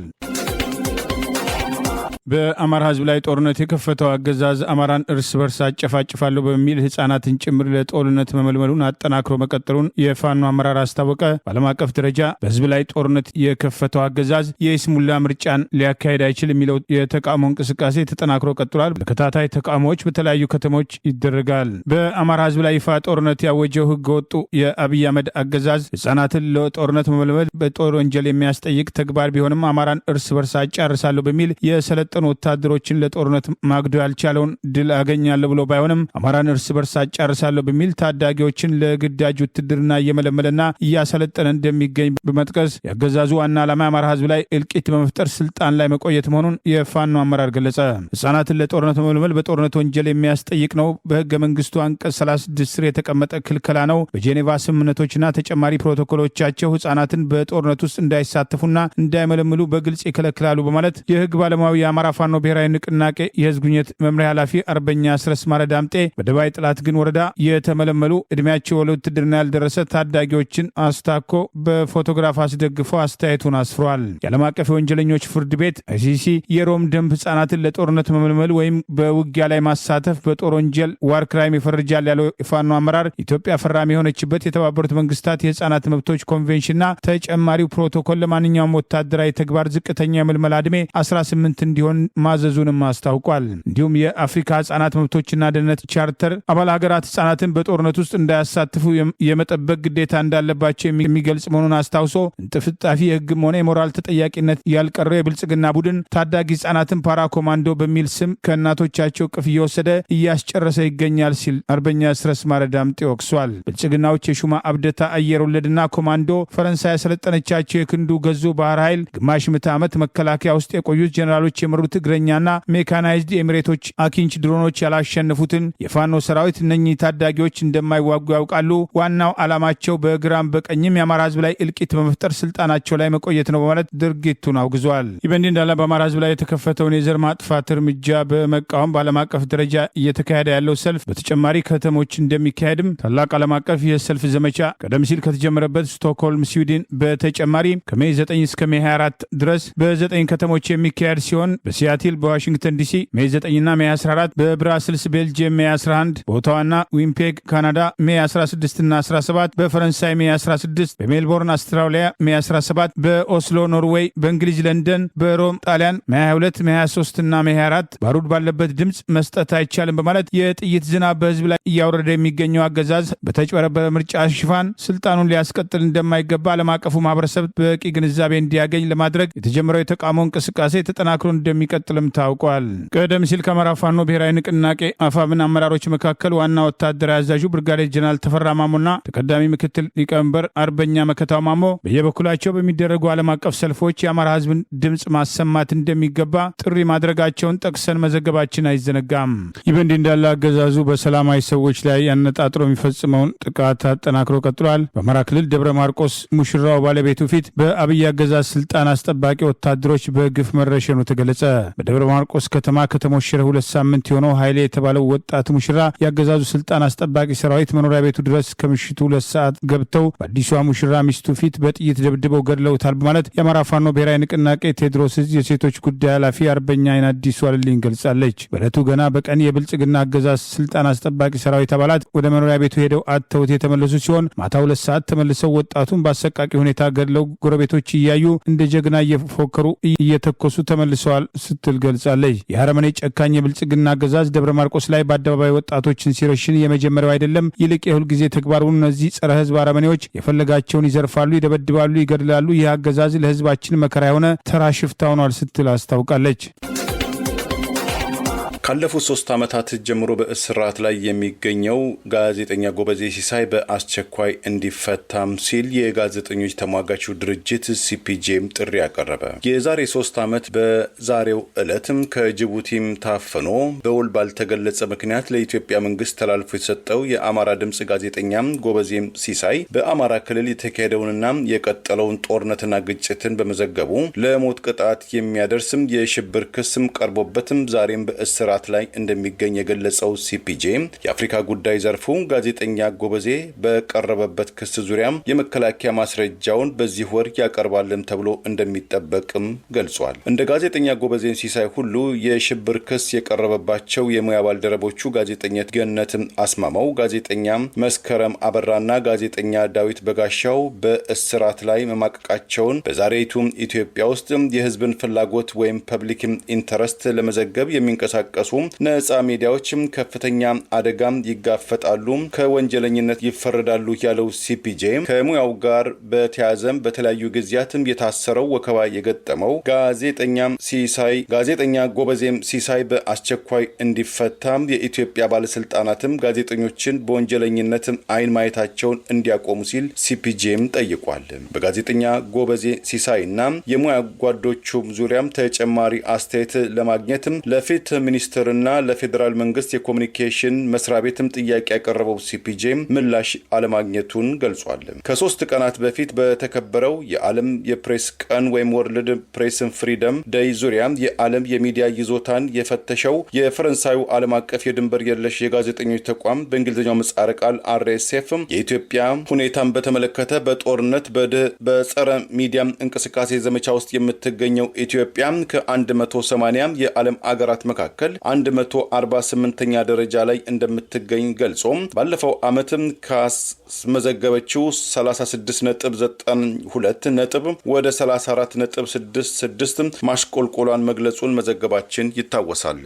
በአማራ ህዝብ ላይ ጦርነት የከፈተው አገዛዝ አማራን እርስ በርስ አጨፋጭፋለሁ በሚል ህጻናትን ጭምር ለጦርነት መመልመሉን አጠናክሮ መቀጠሉን የፋኖ አመራር አስታወቀ። በዓለም አቀፍ ደረጃ በህዝብ ላይ ጦርነት የከፈተው አገዛዝ የይስሙላ ምርጫን ሊያካሄድ አይችል የሚለው የተቃውሞ እንቅስቃሴ ተጠናክሮ ቀጥሏል። በተከታታይ ተቃውሞዎች በተለያዩ ከተሞች ይደረጋል። በአማራ ህዝብ ላይ ይፋ ጦርነት ያወጀው ህገ ወጡ የአብይ አህመድ አገዛዝ ህጻናትን ለጦርነት መመልመል በጦር ወንጀል የሚያስጠይቅ ተግባር ቢሆንም አማራን እርስ በርስ አጫርሳለሁ በሚል የሰለጠኑ ወታደሮችን ለጦርነት ማግዶ ያልቻለውን ድል አገኛለሁ ብሎ ባይሆንም አማራን እርስ በርስ አጫርሳለሁ በሚል ታዳጊዎችን ለግዳጅ ውትድርና እየመለመለና እያሰለጠነ እንደሚገኝ በመጥቀስ ያገዛዙ ዋና ዓላማ የአማራ ህዝብ ላይ እልቂት በመፍጠር ስልጣን ላይ መቆየት መሆኑን የፋኖ አመራር ገለጸ። ህጻናትን ለጦርነት መመልመል በጦርነት ወንጀል የሚያስጠይቅ ነው። በህገ መንግስቱ አንቀጽ 36 ስር የተቀመጠ ክልከላ ነው። በጄኔቫ ስምምነቶችና ተጨማሪ ፕሮቶኮሎቻቸው ህጻናትን በጦርነት ውስጥ እንዳይሳተፉና እንዳይመለምሉ በግልጽ ይከለክላሉ በማለት የህግ ባለሙያው የአማራ ፋኖ ብሔራዊ ንቅናቄ የህዝብ ግንኙነት መምሪያ ኃላፊ አርበኛ አስረስ ማረ ዳምጤ በደባይ ጥላት ግን ወረዳ የተመለመሉ እድሜያቸው ለውትድርና ያልደረሰ ታዳጊዎችን አስታኮ በፎቶግራፍ አስደግፎ አስተያየቱን አስፍሯል። የዓለም አቀፍ የወንጀለኞች ፍርድ ቤት አይሲሲ የሮም ደንብ ህጻናትን ለጦርነት መመልመል ወይም በውጊያ ላይ ማሳተፍ በጦር ወንጀል ዋር ክራይም ይፈርጃል ያለው የፋኖ አመራር ኢትዮጵያ ፈራሚ የሆነችበት የተባበሩት መንግስታት የህጻናት መብቶች ኮንቬንሽንና ተጨማሪው ፕሮቶኮል ለማንኛውም ወታደራዊ ተግባር ዝቅተኛ የምልመላ ዕድሜ 18 እንዲሆን ማዘዙንም አስታውቋል። እንዲሁም የአፍሪካ ህጻናት መብቶችና ደህንነት ቻርተር አባል ሀገራት ህጻናትን በጦርነት ውስጥ እንዳያሳትፉ የመጠበቅ ግዴታ እንዳለባቸው የሚገልጽ መሆኑን አስታውሶ እንጥፍጣፊ የህግም ሆነ የሞራል ተጠያቂነት ያልቀረው የብልጽግና ቡድን ታዳጊ ህጻናትን ፓራ ኮማንዶ በሚል ስም ከእናቶቻቸው ቅፍ እየወሰደ እያስጨረሰ ይገኛል ሲል አርበኛ አስረስ ማረ ዳምጤ ወቅሷል። ብልጽግናዎች የሹማ አብደታ አየር ወለድና ኮማንዶ ፈረንሳይ ያሰለጠነቻቸው የክንዱ ገዙ ባህር ኃይል ግማሽ ምዕተ ዓመት መከላከያ ውስጥ የቆዩት ጀኔራሎች የመሩት እግረኛና ሜካናይዝድ የኤሚሬቶች አኪንች ድሮኖች ያላሸነፉትን የፋኖ ሰራዊት እነኚህ ታዳጊዎች እንደማይዋጉ ያውቃሉ። ዋናው ዓላማቸው በግራም በቀኝም የአማራ ህዝብ ላይ እልቂት በመፍጠር ስልጣናቸው ላይ መቆየት ነው በማለት ድርጊቱን አውግዘዋል። ይህ በእንዲህ እንዳለ በአማራ ህዝብ ላይ የተከፈተውን የዘር ማጥፋት እርምጃ በመቃወም በዓለም አቀፍ ደረጃ እየተካሄደ ያለው ሰልፍ በተጨማሪ ከተሞች እንደሚካሄድም ታላቅ ዓለም አቀፍ የሰልፍ ዘመቻ ቀደም ሲል ከተጀመረበት ስቶክሆልም ስዊድን በተጨማሪ ከሜይ 9 እስከ ሜይ 24 ድረስ በ9 ከተሞች የሚካሄድ ሲሆን በሲያትል በዋሽንግተን ዲሲ ሜይ 9ና ሜይ 14፣ በብራስልስ ቤልጅየም ሜይ 11፣ በኦታዋና ዊምፔግ ካናዳ ሜይ 16ና 17፣ በፈረንሳይ ሜይ 16፣ በሜልቦርን አውስትራሊያ ሜይ 17፣ በኦስሎ ኖርዌይ፣ በእንግሊዝ ለንደን፣ በሮም ጣሊያን ሜይ 22፣ ሜይ 23ና ሜይ 24 ባሩድ ባለበት ድምፅ መስጠት አይቻልም በማለት የጥይት ዝናብ በህዝብ ላይ እያወረደ የሚገኘው አገዛዝ በተጭበረበረ ምርጫ ሽፋን ስልጣኑን ሊያስቀጥል እንደማይገባ ዓለም አቀፉ ማህበረሰብ በቂ ግንዛቤ እንዲያገኝ ለማድረግ የተጀመረው የተቃውሞ እንቅስቃሴ ተጠናክሮ እንደሚቀጥልም ታውቋል። ቀደም ሲል ከአማራ ፋኖ ብሔራዊ ንቅናቄ አፋብን አመራሮች መካከል ዋና ወታደራዊ አዛዡ ብርጋዴር ጀነራል ተፈራ ማሞና ተቀዳሚ ምክትል ሊቀመንበር አርበኛ መከታው ማሞ በየበኩላቸው በሚደረጉ ዓለም አቀፍ ሰልፎች የአማራ ህዝብን ድምፅ ማሰማት እንደሚገባ ጥሪ ማድረጋቸውን ጠቅሰን መዘገባችን አይዘነጋም። ይህ በእንዲህ እንዳለ አገዛዙ በሰላማዊ ሰዎች ላይ ያነጣጥሮ የሚፈጽመውን ጥቃት አጠናክሮ ቀጥሏል። በአማራ ክልል ደብረ ማርቆስ ሙሽራው ባለቤቱ ፊት በአብይ አገዛዝ ስልጣን አስጠባቂ ወታደሮች በግፍ መረሸኑ ተገለጸ። በደብረ ማርቆስ ከተማ ከተሞሸረ 2 ሳምንት የሆነው ኃይሌ የተባለው ወጣት ሙሽራ የአገዛዙ ስልጣን አስጠባቂ ሰራዊት መኖሪያ ቤቱ ድረስ ከምሽቱ 2 ሰዓት ገብተው በአዲሷ ሙሽራ ሚስቱ ፊት በጥይት ደብድበው ገድለውታል በማለት የአማራ ፋኖ ብሔራዊ ንቅናቄ ቴዎድሮስ ዕዝ የሴቶች ጉዳይ ኃላፊ አርበኛ አይን አዲሱ አልልኝ ገልጻለች። በዕለቱ ገና በቀን የብልጽግና አገዛዝ ስልጣን አስጠባቂ ሰራዊት አባላት ወደ መኖሪያ ቤቱ ሄደው አጥተውት የተመለሱ ሲሆን ማታ 2 ሰዓት ተመልሰው ወጣቱን በአሰቃቂ ሁኔታ ገድለው ጎረቤቶች እያዩ እንደ ጀግና እየፎከሩ እየተኮሱ ተመልሰዋል ስትል ገልጻለች። የአረመኔ ጨካኝ የብልጽግና አገዛዝ ደብረ ማርቆስ ላይ በአደባባይ ወጣቶችን ሲረሽን የመጀመሪያው አይደለም። ይልቅ የሁል ጊዜ ተግባሩን እነዚህ ጸረ ህዝብ አረመኔዎች የፈለጋቸውን ይዘርፋሉ፣ ይደበድባሉ፣ ይገድላሉ። ይህ አገዛዝ ለህዝባችን መከራ የሆነ ተራ ሽፍታ ሆኗል ስትል አስታውቃለች። ካለፉት 3 ዓመታት ጀምሮ በእስራት ላይ የሚገኘው ጋዜጠኛ ጎበዜ ሲሳይ በአስቸኳይ እንዲፈታም ሲል የጋዜጠኞች ተሟጋቹ ድርጅት ሲፒጄም ጥሪ አቀረበ። የዛሬ 3 ዓመት በዛሬው ዕለትም ከጅቡቲም ታፍኖ በውል ባልተገለጸ ምክንያት ለኢትዮጵያ መንግስት ተላልፎ የተሰጠው የአማራ ድምጽ ጋዜጠኛም ጎበዜም ሲሳይ በአማራ ክልል የተካሄደውንና የቀጠለውን ጦርነትና ግጭትን በመዘገቡ ለሞት ቅጣት የሚያደርስም የሽብር ክስም ቀርቦበትም ዛሬም በእስራት ላይ እንደሚገኝ የገለጸው ሲፒጄ የአፍሪካ ጉዳይ ዘርፉ ጋዜጠኛ ጎበዜ በቀረበበት ክስ ዙሪያም የመከላከያ ማስረጃውን በዚህ ወር ያቀርባልም ተብሎ እንደሚጠበቅም ገልጿል። እንደ ጋዜጠኛ ጎበዜ ሲሳይ ሁሉ የሽብር ክስ የቀረበባቸው የሙያ ባልደረቦቹ ጋዜጠኛ ገነትም አስማማው፣ ጋዜጠኛ መስከረም አበራና ጋዜጠኛ ዳዊት በጋሻው በእስራት ላይ መማቀቃቸውን በዛሬቱ ኢትዮጵያ ውስጥ የህዝብን ፍላጎት ወይም ፐብሊክ ኢንተረስት ለመዘገብ የሚንቀሳቀሱ ነጻ ሚዲያዎችም ከፍተኛ አደጋም ይጋፈጣሉ፣ ከወንጀለኝነት ይፈረዳሉ ያለው ሲፒጄ ከሙያው ጋር በተያዘም በተለያዩ ጊዜያትም የታሰረው ወከባ የገጠመው ጋዜጠኛ ጎበዜም ሲሳይ በአስቸኳይ እንዲፈታም የኢትዮጵያ ባለስልጣናትም ጋዜጠኞችን በወንጀለኝነት አይን ማየታቸውን እንዲያቆሙ ሲል ሲፒጄም ጠይቋል። በጋዜጠኛ ጎበዜ ሲሳይና የሙያ ጓዶቹም ዙሪያም ተጨማሪ አስተያየት ለማግኘትም ለፍትህ ሚኒስትርና ለፌዴራል መንግስት የኮሙኒኬሽን መስሪያ ቤትም ጥያቄ ያቀረበው ሲፒጄ ምላሽ አለማግኘቱን ገልጿል። ከ3 ቀናት በፊት በተከበረው የዓለም የፕሬስ ቀን ወይም ወርልድ ፕሬስ ፍሪደም ዴይ ዙሪያ የዓለም የሚዲያ ይዞታን የፈተሸው የፈረንሳዩ ዓለም አቀፍ የድንበር የለሽ የጋዜጠኞች ተቋም በእንግሊዝኛው ምህጻረ ቃል RSF የኢትዮጵያ ሁኔታን በተመለከተ በጦርነት በጸረ ሚዲያ እንቅስቃሴ ዘመቻ ውስጥ የምትገኘው ኢትዮጵያ ከ180 የዓለም አገራት መካከል 148ኛ ደረጃ ላይ እንደምትገኝ ገልጾ ባለፈው ዓመትም ካስመዘገበችው 36.92 ነጥብ ወደ 34.66 ማሽቆልቆሏን መግለጹን መዘገባችን ይታወሳል።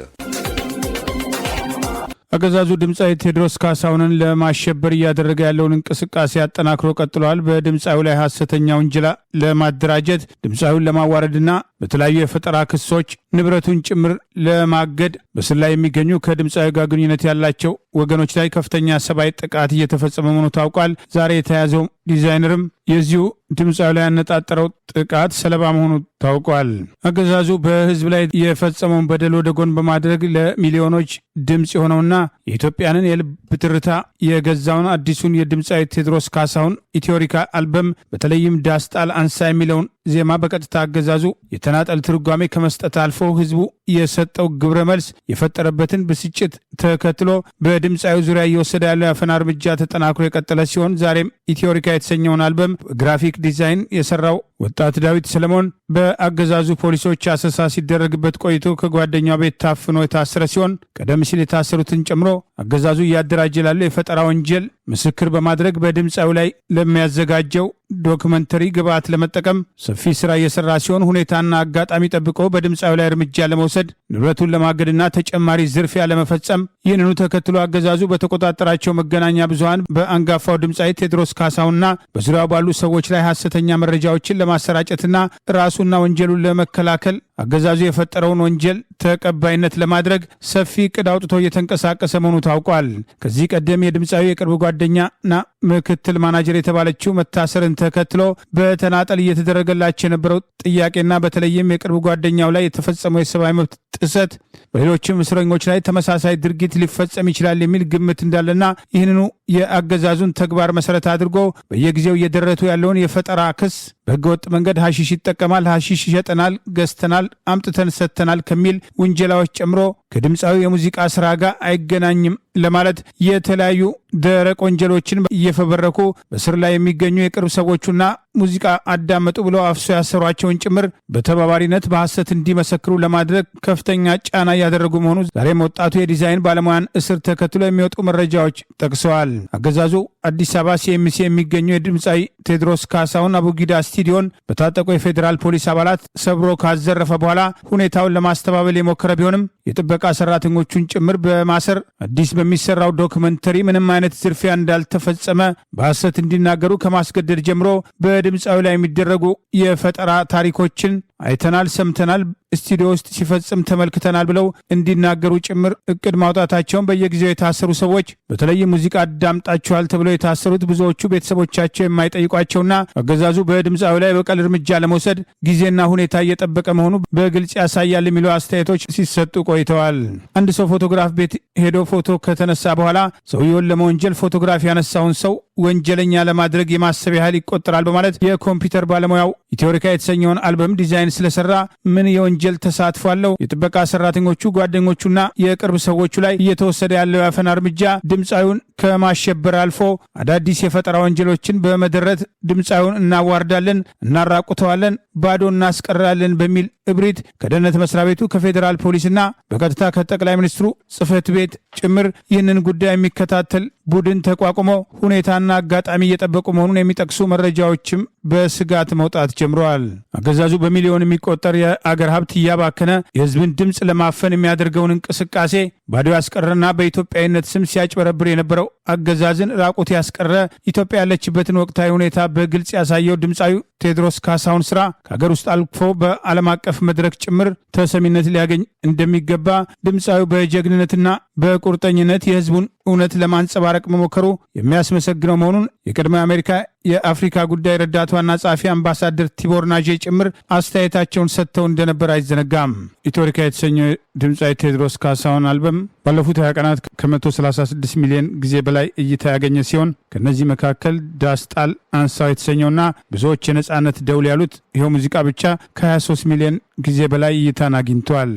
አገዛዙ ድምፃዊ ቴዎድሮስ ካሳሁንን ለማሸበር እያደረገ ያለውን እንቅስቃሴ አጠናክሮ ቀጥሏል። በድምፃዊ ላይ ሐሰተኛ ውንጀላ ለማደራጀት ድምፃዊውን ለማዋረድና በተለያዩ የፈጠራ ክሶች ንብረቱን ጭምር ለማገድ በስር ላይ የሚገኙ ከድምፃዊ ጋር ግንኙነት ያላቸው ወገኖች ላይ ከፍተኛ ሰብአዊ ጥቃት እየተፈጸመ መሆኑ ታውቋል። ዛሬ የተያዘው ዲዛይነርም የዚሁ ድምፃዊ ላይ ያነጣጠረው ጥቃት ሰለባ መሆኑ ታውቋል። አገዛዙ በህዝብ ላይ የፈጸመውን በደል ወደ ጎን በማድረግ ለሚሊዮኖች ድምፅ የሆነውና የኢትዮጵያንን የልብ ትርታ የገዛውን አዲሱን የድምፃዊ ቴዎድሮስ ካሳሁን ኢትዮሪካ አልበም በተለይም ዳስጣል አንሳ የሚለውን ዜማ በቀጥታ አገዛዙ የተናጠል ትርጓሜ ከመስጠት አልፎ ህዝቡ የሰጠው ግብረ መልስ የፈጠረበትን ብስጭት ተከትሎ በድምፃዊ ዙሪያ እየወሰደ ያለው የአፈና እርምጃ ተጠናክሮ የቀጠለ ሲሆን ዛሬም ኢትዮሪካ የተሰኘውን አልበም ግራፊክ ዲዛይን የሰራው ወጣት ዳዊት ሰለሞን በአገዛዙ ፖሊሶች አሰሳ ሲደረግበት ቆይቶ ከጓደኛው ቤት ታፍኖ የታሰረ ሲሆን ቀደም ሲል የታሰሩትን ጨምሮ አገዛዙ እያደራጀ ላለው የፈጠራ ወንጀል ምስክር በማድረግ በድምፃዊ ላይ ለሚያዘጋጀው ዶክመንተሪ ግብዓት ለመጠቀም ሰፊ ስራ እየሰራ ሲሆን ሁኔታና አጋጣሚ ጠብቆ በድምፃዊ ላይ እርምጃ ለመውሰድ ንብረቱን ለማገድና ተጨማሪ ዝርፊያ ለመፈጸም ይህንኑ ተከትሎ አገዛዙ በተቆጣጠራቸው መገናኛ ብዙሃን በአንጋፋው ድምፃዊ ቴዎድሮስ ካሳሁንና በዙሪያው ባሉ ሰዎች ላይ ሐሰተኛ መረጃዎችን ለማሰራጨትና ራሱና ወንጀሉን ለመከላከል አገዛዙ የፈጠረውን ወንጀል ተቀባይነት ለማድረግ ሰፊ ዕቅድ አውጥቶ እየተንቀሳቀሰ መሆኑ ታውቋል። ከዚህ ቀደም የድምፃዊ የቅርብ ጓደኛና ምክትል ማናጀር የተባለችው መታሰርን ተከትሎ በተናጠል እየተደረገላቸው የነበረው ጥያቄና በተለይም የቅርብ ጓደኛው ላይ የተፈጸመው የሰብአዊ መብት ጥሰት በሌሎችም እስረኞች ላይ ተመሳሳይ ድርጊት ሊፈጸም ይችላል የሚል ግምት እንዳለና ይህንኑ የአገዛዙን ተግባር መሰረት አድርጎ በየጊዜው እየደረቱ ያለውን የፈጠራ ክስ በህገወጥ መንገድ ሐሺሽ ይጠቀማል፣ ሐሺሽ ይሸጠናል፣ ገዝተናል፣ አምጥተን ሰጥተናል ከሚል ውንጀላዎች ጨምሮ ከድምፃዊ የሙዚቃ ስራ ጋር አይገናኝም ለማለት የተለያዩ ደረቅ ወንጀሎችን እየፈበረኩ በስር ላይ የሚገኙ የቅርብ ሰዎቹና ሙዚቃ አዳመጡ ብለው አፍሶ ያሰሯቸውን ጭምር በተባባሪነት በሐሰት እንዲመሰክሩ ለማድረግ ከፍተኛ ጫና እያደረጉ መሆኑ ዛሬም ወጣቱ የዲዛይን ባለሙያን እስር ተከትሎ የሚወጡ መረጃዎች ጠቅሰዋል። አገዛዙ አዲስ አበባ ሲኤምሲ የሚገኘው የድምፃዊ ቴዎድሮስ ካሳሁን አቡጊዳ ስቱዲዮን በታጠቁ የፌዴራል ፖሊስ አባላት ሰብሮ ካዘረፈ በኋላ ሁኔታውን ለማስተባበል የሞከረ ቢሆንም የጥበቃ ሰራተኞቹን ጭምር በማሰር አዲስ በሚሰራው ዶክመንተሪ ምንም አይነት ዝርፊያ እንዳልተፈጸመ በሐሰት እንዲናገሩ ከማስገደድ ጀምሮ በድምፃዊ ላይ የሚደረጉ የፈጠራ ታሪኮችን አይተናል፣ ሰምተናል፣ ስቱዲዮ ውስጥ ሲፈጽም ተመልክተናል ብለው እንዲናገሩ ጭምር እቅድ ማውጣታቸውን በየጊዜው የታሰሩ ሰዎች በተለይም ሙዚቃ አዳምጣቸዋል ተብለው የታሰሩት ብዙዎቹ ቤተሰቦቻቸው የማይጠይቋቸውና አገዛዙ በድምፃዊ ላይ በቀል እርምጃ ለመውሰድ ጊዜና ሁኔታ እየጠበቀ መሆኑ በግልጽ ያሳያል የሚሉ አስተያየቶች ሲሰጡ ቆይተዋል። አንድ ሰው ፎቶግራፍ ቤት ሄዶ ፎቶ ከተነሳ በኋላ ሰውየውን ለመወንጀል ፎቶግራፍ ያነሳውን ሰው ወንጀለኛ ለማድረግ የማሰብ ያህል ይቆጠራል በማለት የኮምፒውተር ባለሙያው ኢትዮሪካ የተሰኘውን አልበም ዲዛይን ስለሰራ ምን የወንጀል ተሳትፎ አለው? የጥበቃ ሰራተኞቹ ጓደኞቹና የቅርብ ሰዎቹ ላይ እየተወሰደ ያለው ያፈና እርምጃ ድምፃዊውን ከማሸበር አልፎ አዳዲስ የፈጠራ ወንጀሎችን በመደረት ድምፃዊውን እናዋርዳለን፣ እናራቁተዋለን፣ ባዶ እናስቀራለን በሚል እብሪት ከደህንነት መስሪያ ቤቱ ከፌዴራል ፖሊስና በቀጥታ ከጠቅላይ ሚኒስትሩ ጽህፈት ቤት ጭምር ይህንን ጉዳይ የሚከታተል ቡድን ተቋቁሞ ሁኔታና አጋጣሚ እየጠበቁ መሆኑን የሚጠቅሱ መረጃዎችም በስጋት መውጣት ጀምረዋል። አገዛዙ በሚሊዮን የሚቆጠር የአገር ሀብት እያባከነ የህዝብን ድምፅ ለማፈን የሚያደርገውን እንቅስቃሴ ባዶ ያስቀረና በኢትዮጵያዊነት ስም ሲያጭበረብር የነበረው አገዛዝን ራቁት ያስቀረ ኢትዮጵያ ያለችበትን ወቅታዊ ሁኔታ በግልጽ ያሳየው ድምፃዊ ቴዎድሮስ ካሳሁን ስራ ከሀገር ውስጥ አልፎ በዓለም አቀፍ መድረክ ጭምር ተሰሚነት ሊያገኝ እንደሚገባ ድምፃዊ በጀግንነትና በቁርጠኝነት የህዝቡን እውነት ለማንጸባረቅ መሞከሩ የሚያስመሰግነው መሆኑን የቀድሞ አሜሪካ የአፍሪካ ጉዳይ ረዳት ዋና ጸሐፊ አምባሳደር ቲቦር ናጄ ጭምር አስተያየታቸውን ሰጥተው እንደነበር አይዘነጋም። ኢትዮሪካ የተሰኘው ድምፃዊ ቴዎድሮስ ካሳሁን አልበም ባለፉት 20 ቀናት ከ136 ሚሊዮን ጊዜ በላይ እይታ ያገኘ ሲሆን ከነዚህ መካከል ዳስጣል አንሳው የተሰኘውና ብዙዎች የነጻነት ደውል ያሉት ይኸው ሙዚቃ ብቻ ከ23 ሚሊዮን ጊዜ በላይ እይታን አግኝቷል።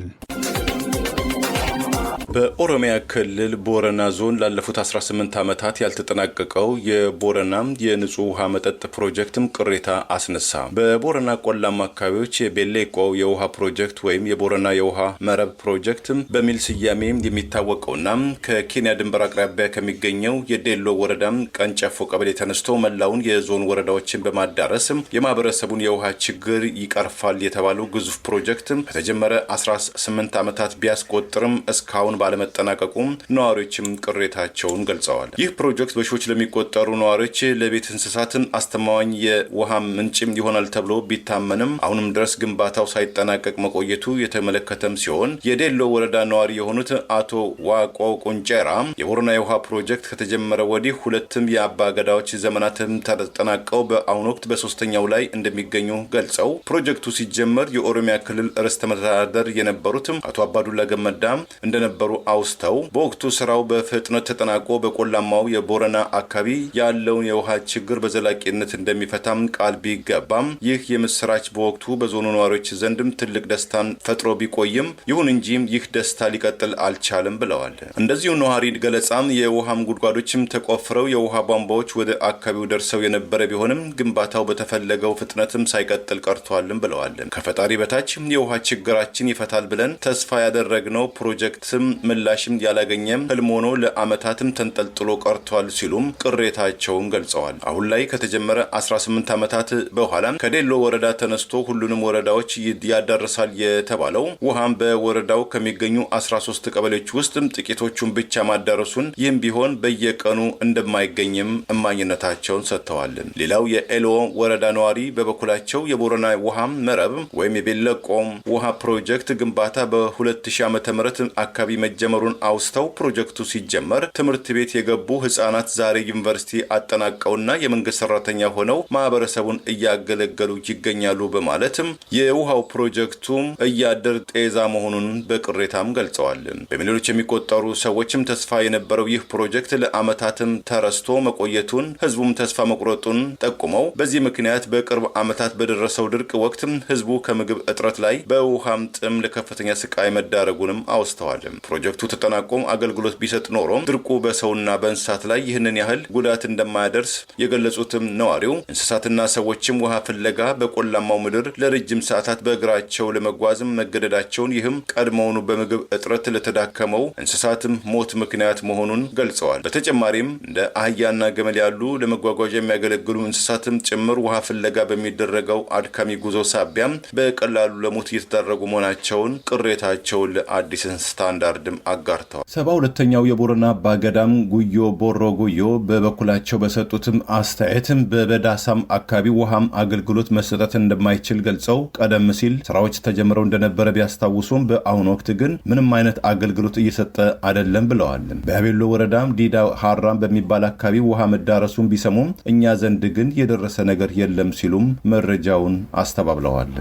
በኦሮሚያ ክልል ቦረና ዞን ላለፉት 18 ዓመታት ያልተጠናቀቀው የቦረና የንጹህ ውሃ መጠጥ ፕሮጀክትም ቅሬታ አስነሳ። በቦረና ቆላማ አካባቢዎች የቤሌቆ የውሃ ፕሮጀክት ወይም የቦረና የውሃ መረብ ፕሮጀክት በሚል ስያሜ የሚታወቀውና ከኬንያ ድንበር አቅራቢያ ከሚገኘው የዴሎ ወረዳ ቀንጨፎ ቀበሌ ተነስቶ መላውን የዞን ወረዳዎችን በማዳረስ የማህበረሰቡን የውሃ ችግር ይቀርፋል የተባለው ግዙፍ ፕሮጀክት ከተጀመረ 18 ዓመታት ቢያስቆጥርም እስካሁን ባለመጠናቀቁም ነዋሪዎችም ቅሬታቸውን ገልጸዋል። ይህ ፕሮጀክት በሺዎች ለሚቆጠሩ ነዋሪዎች ለቤት እንስሳትን አስተማማኝ የውሃ ምንጭም ይሆናል ተብሎ ቢታመንም አሁንም ድረስ ግንባታው ሳይጠናቀቅ መቆየቱ የተመለከተም ሲሆን የዴሎ ወረዳ ነዋሪ የሆኑት አቶ ዋቆ ቁንጨራ የቦረና የውሃ ፕሮጀክት ከተጀመረ ወዲህ ሁለትም የአባ ገዳዎች ዘመናትም ተጠናቀው በአሁኑ ወቅት በሶስተኛው ላይ እንደሚገኙ ገልጸው ፕሮጀክቱ ሲጀመር የኦሮሚያ ክልል ርዕሰ መስተዳድር የነበሩትም አቶ አባዱላ ገመዳ እንደነበሩ አውስተው በወቅቱ ስራው በፍጥነት ተጠናቆ በቆላማው የቦረና አካባቢ ያለውን የውሃ ችግር በዘላቂነት እንደሚፈታም ቃል ቢገባም ይህ የምስራች በወቅቱ በዞኑ ነዋሪዎች ዘንድም ትልቅ ደስታን ፈጥሮ ቢቆይም ይሁን እንጂ ይህ ደስታ ሊቀጥል አልቻለም ብለዋል። እንደዚሁ ነዋሪ ገለጻም የውሃም ጉድጓዶችም ተቆፍረው የውሃ ቧንቧዎች ወደ አካባቢው ደርሰው የነበረ ቢሆንም ግንባታው በተፈለገው ፍጥነትም ሳይቀጥል ቀርቷልም ብለዋል። ከፈጣሪ በታች የውሃ ችግራችን ይፈታል ብለን ተስፋ ያደረግነው ፕሮጀክትም ምላሽም ያላገኘም ህልም ሆኖ ለአመታትም ተንጠልጥሎ ቀርቷል ሲሉም ቅሬታቸውን ገልጸዋል። አሁን ላይ ከተጀመረ 18 ዓመታት በኋላ ከዴሎ ወረዳ ተነስቶ ሁሉንም ወረዳዎች ያዳርሳል የተባለው ውሃም በወረዳው ከሚገኙ 13 ቀበሌዎች ውስጥ ጥቂቶቹን ብቻ ማዳረሱን ይህም ቢሆን በየቀኑ እንደማይገኝም እማኝነታቸውን ሰጥተዋል። ሌላው የኤሎ ወረዳ ነዋሪ በበኩላቸው የቦረና ውሃ መረብ ወይም የቤለቆም ውሃ ፕሮጀክት ግንባታ በ2000 ዓመተ ምህረት አካባቢ መጀመሩን አውስተው ፕሮጀክቱ ሲጀመር ትምህርት ቤት የገቡ ህጻናት ዛሬ ዩኒቨርሲቲ አጠናቀውና የመንግስት ሰራተኛ ሆነው ማህበረሰቡን እያገለገሉ ይገኛሉ በማለትም የውሃው ፕሮጀክቱ እያደር ጤዛ መሆኑን በቅሬታም ገልጸዋል። በሚሊዮኖች የሚቆጠሩ ሰዎችም ተስፋ የነበረው ይህ ፕሮጀክት ለአመታትም ተረስቶ መቆየቱን ህዝቡም ተስፋ መቁረጡን ጠቁመው በዚህ ምክንያት በቅርብ አመታት በደረሰው ድርቅ ወቅትም ህዝቡ ከምግብ እጥረት ላይ በውሃም ጥም ለከፍተኛ ስቃይ መዳረጉንም አውስተዋል። ፕሮጀክቱ ተጠናቆም አገልግሎት ቢሰጥ ኖሮ ድርቁ በሰውና በእንስሳት ላይ ይህንን ያህል ጉዳት እንደማያደርስ የገለጹትም ነዋሪው እንስሳትና ሰዎችም ውሃ ፍለጋ በቆላማው ምድር ለረጅም ሰዓታት በእግራቸው ለመጓዝም መገደዳቸውን ይህም ቀድሞውኑ በምግብ እጥረት ለተዳከመው እንስሳትም ሞት ምክንያት መሆኑን ገልጸዋል። በተጨማሪም እንደ አህያና ገመል ያሉ ለመጓጓዣ የሚያገለግሉ እንስሳትም ጭምር ውሃ ፍለጋ በሚደረገው አድካሚ ጉዞ ሳቢያም በቀላሉ ለሞት እየተዳረጉ መሆናቸውን ቅሬታቸውን ለአዲስ ስታንዳርድም አጋርተዋል። 72ኛው የቦረና አባገዳም ጉዮ ቦሮ ጉዮ በበኩላቸው በሰጡትም አስተያየትም በበዳሳም አካባቢ ውሃም አገልግሎት መሰጠት እንደማይችል ገልጸው ቀደም ሲል ስራዎች ተጀምረው እንደነበረ ቢያስታውሱም በአሁኑ ወቅት ግን ምንም አይነት አገልግሎት እየሰጠ አይደለም ብለዋል። በያቤሎ ወረዳም ዲዳ ሀራም በሚባል አካባቢ ውሃ መዳረሱን ቢሰሙም እኛ ዘንድ ግን የደረሰ ነገር የለም ሲሉም መረጃውን አስተባብለዋል።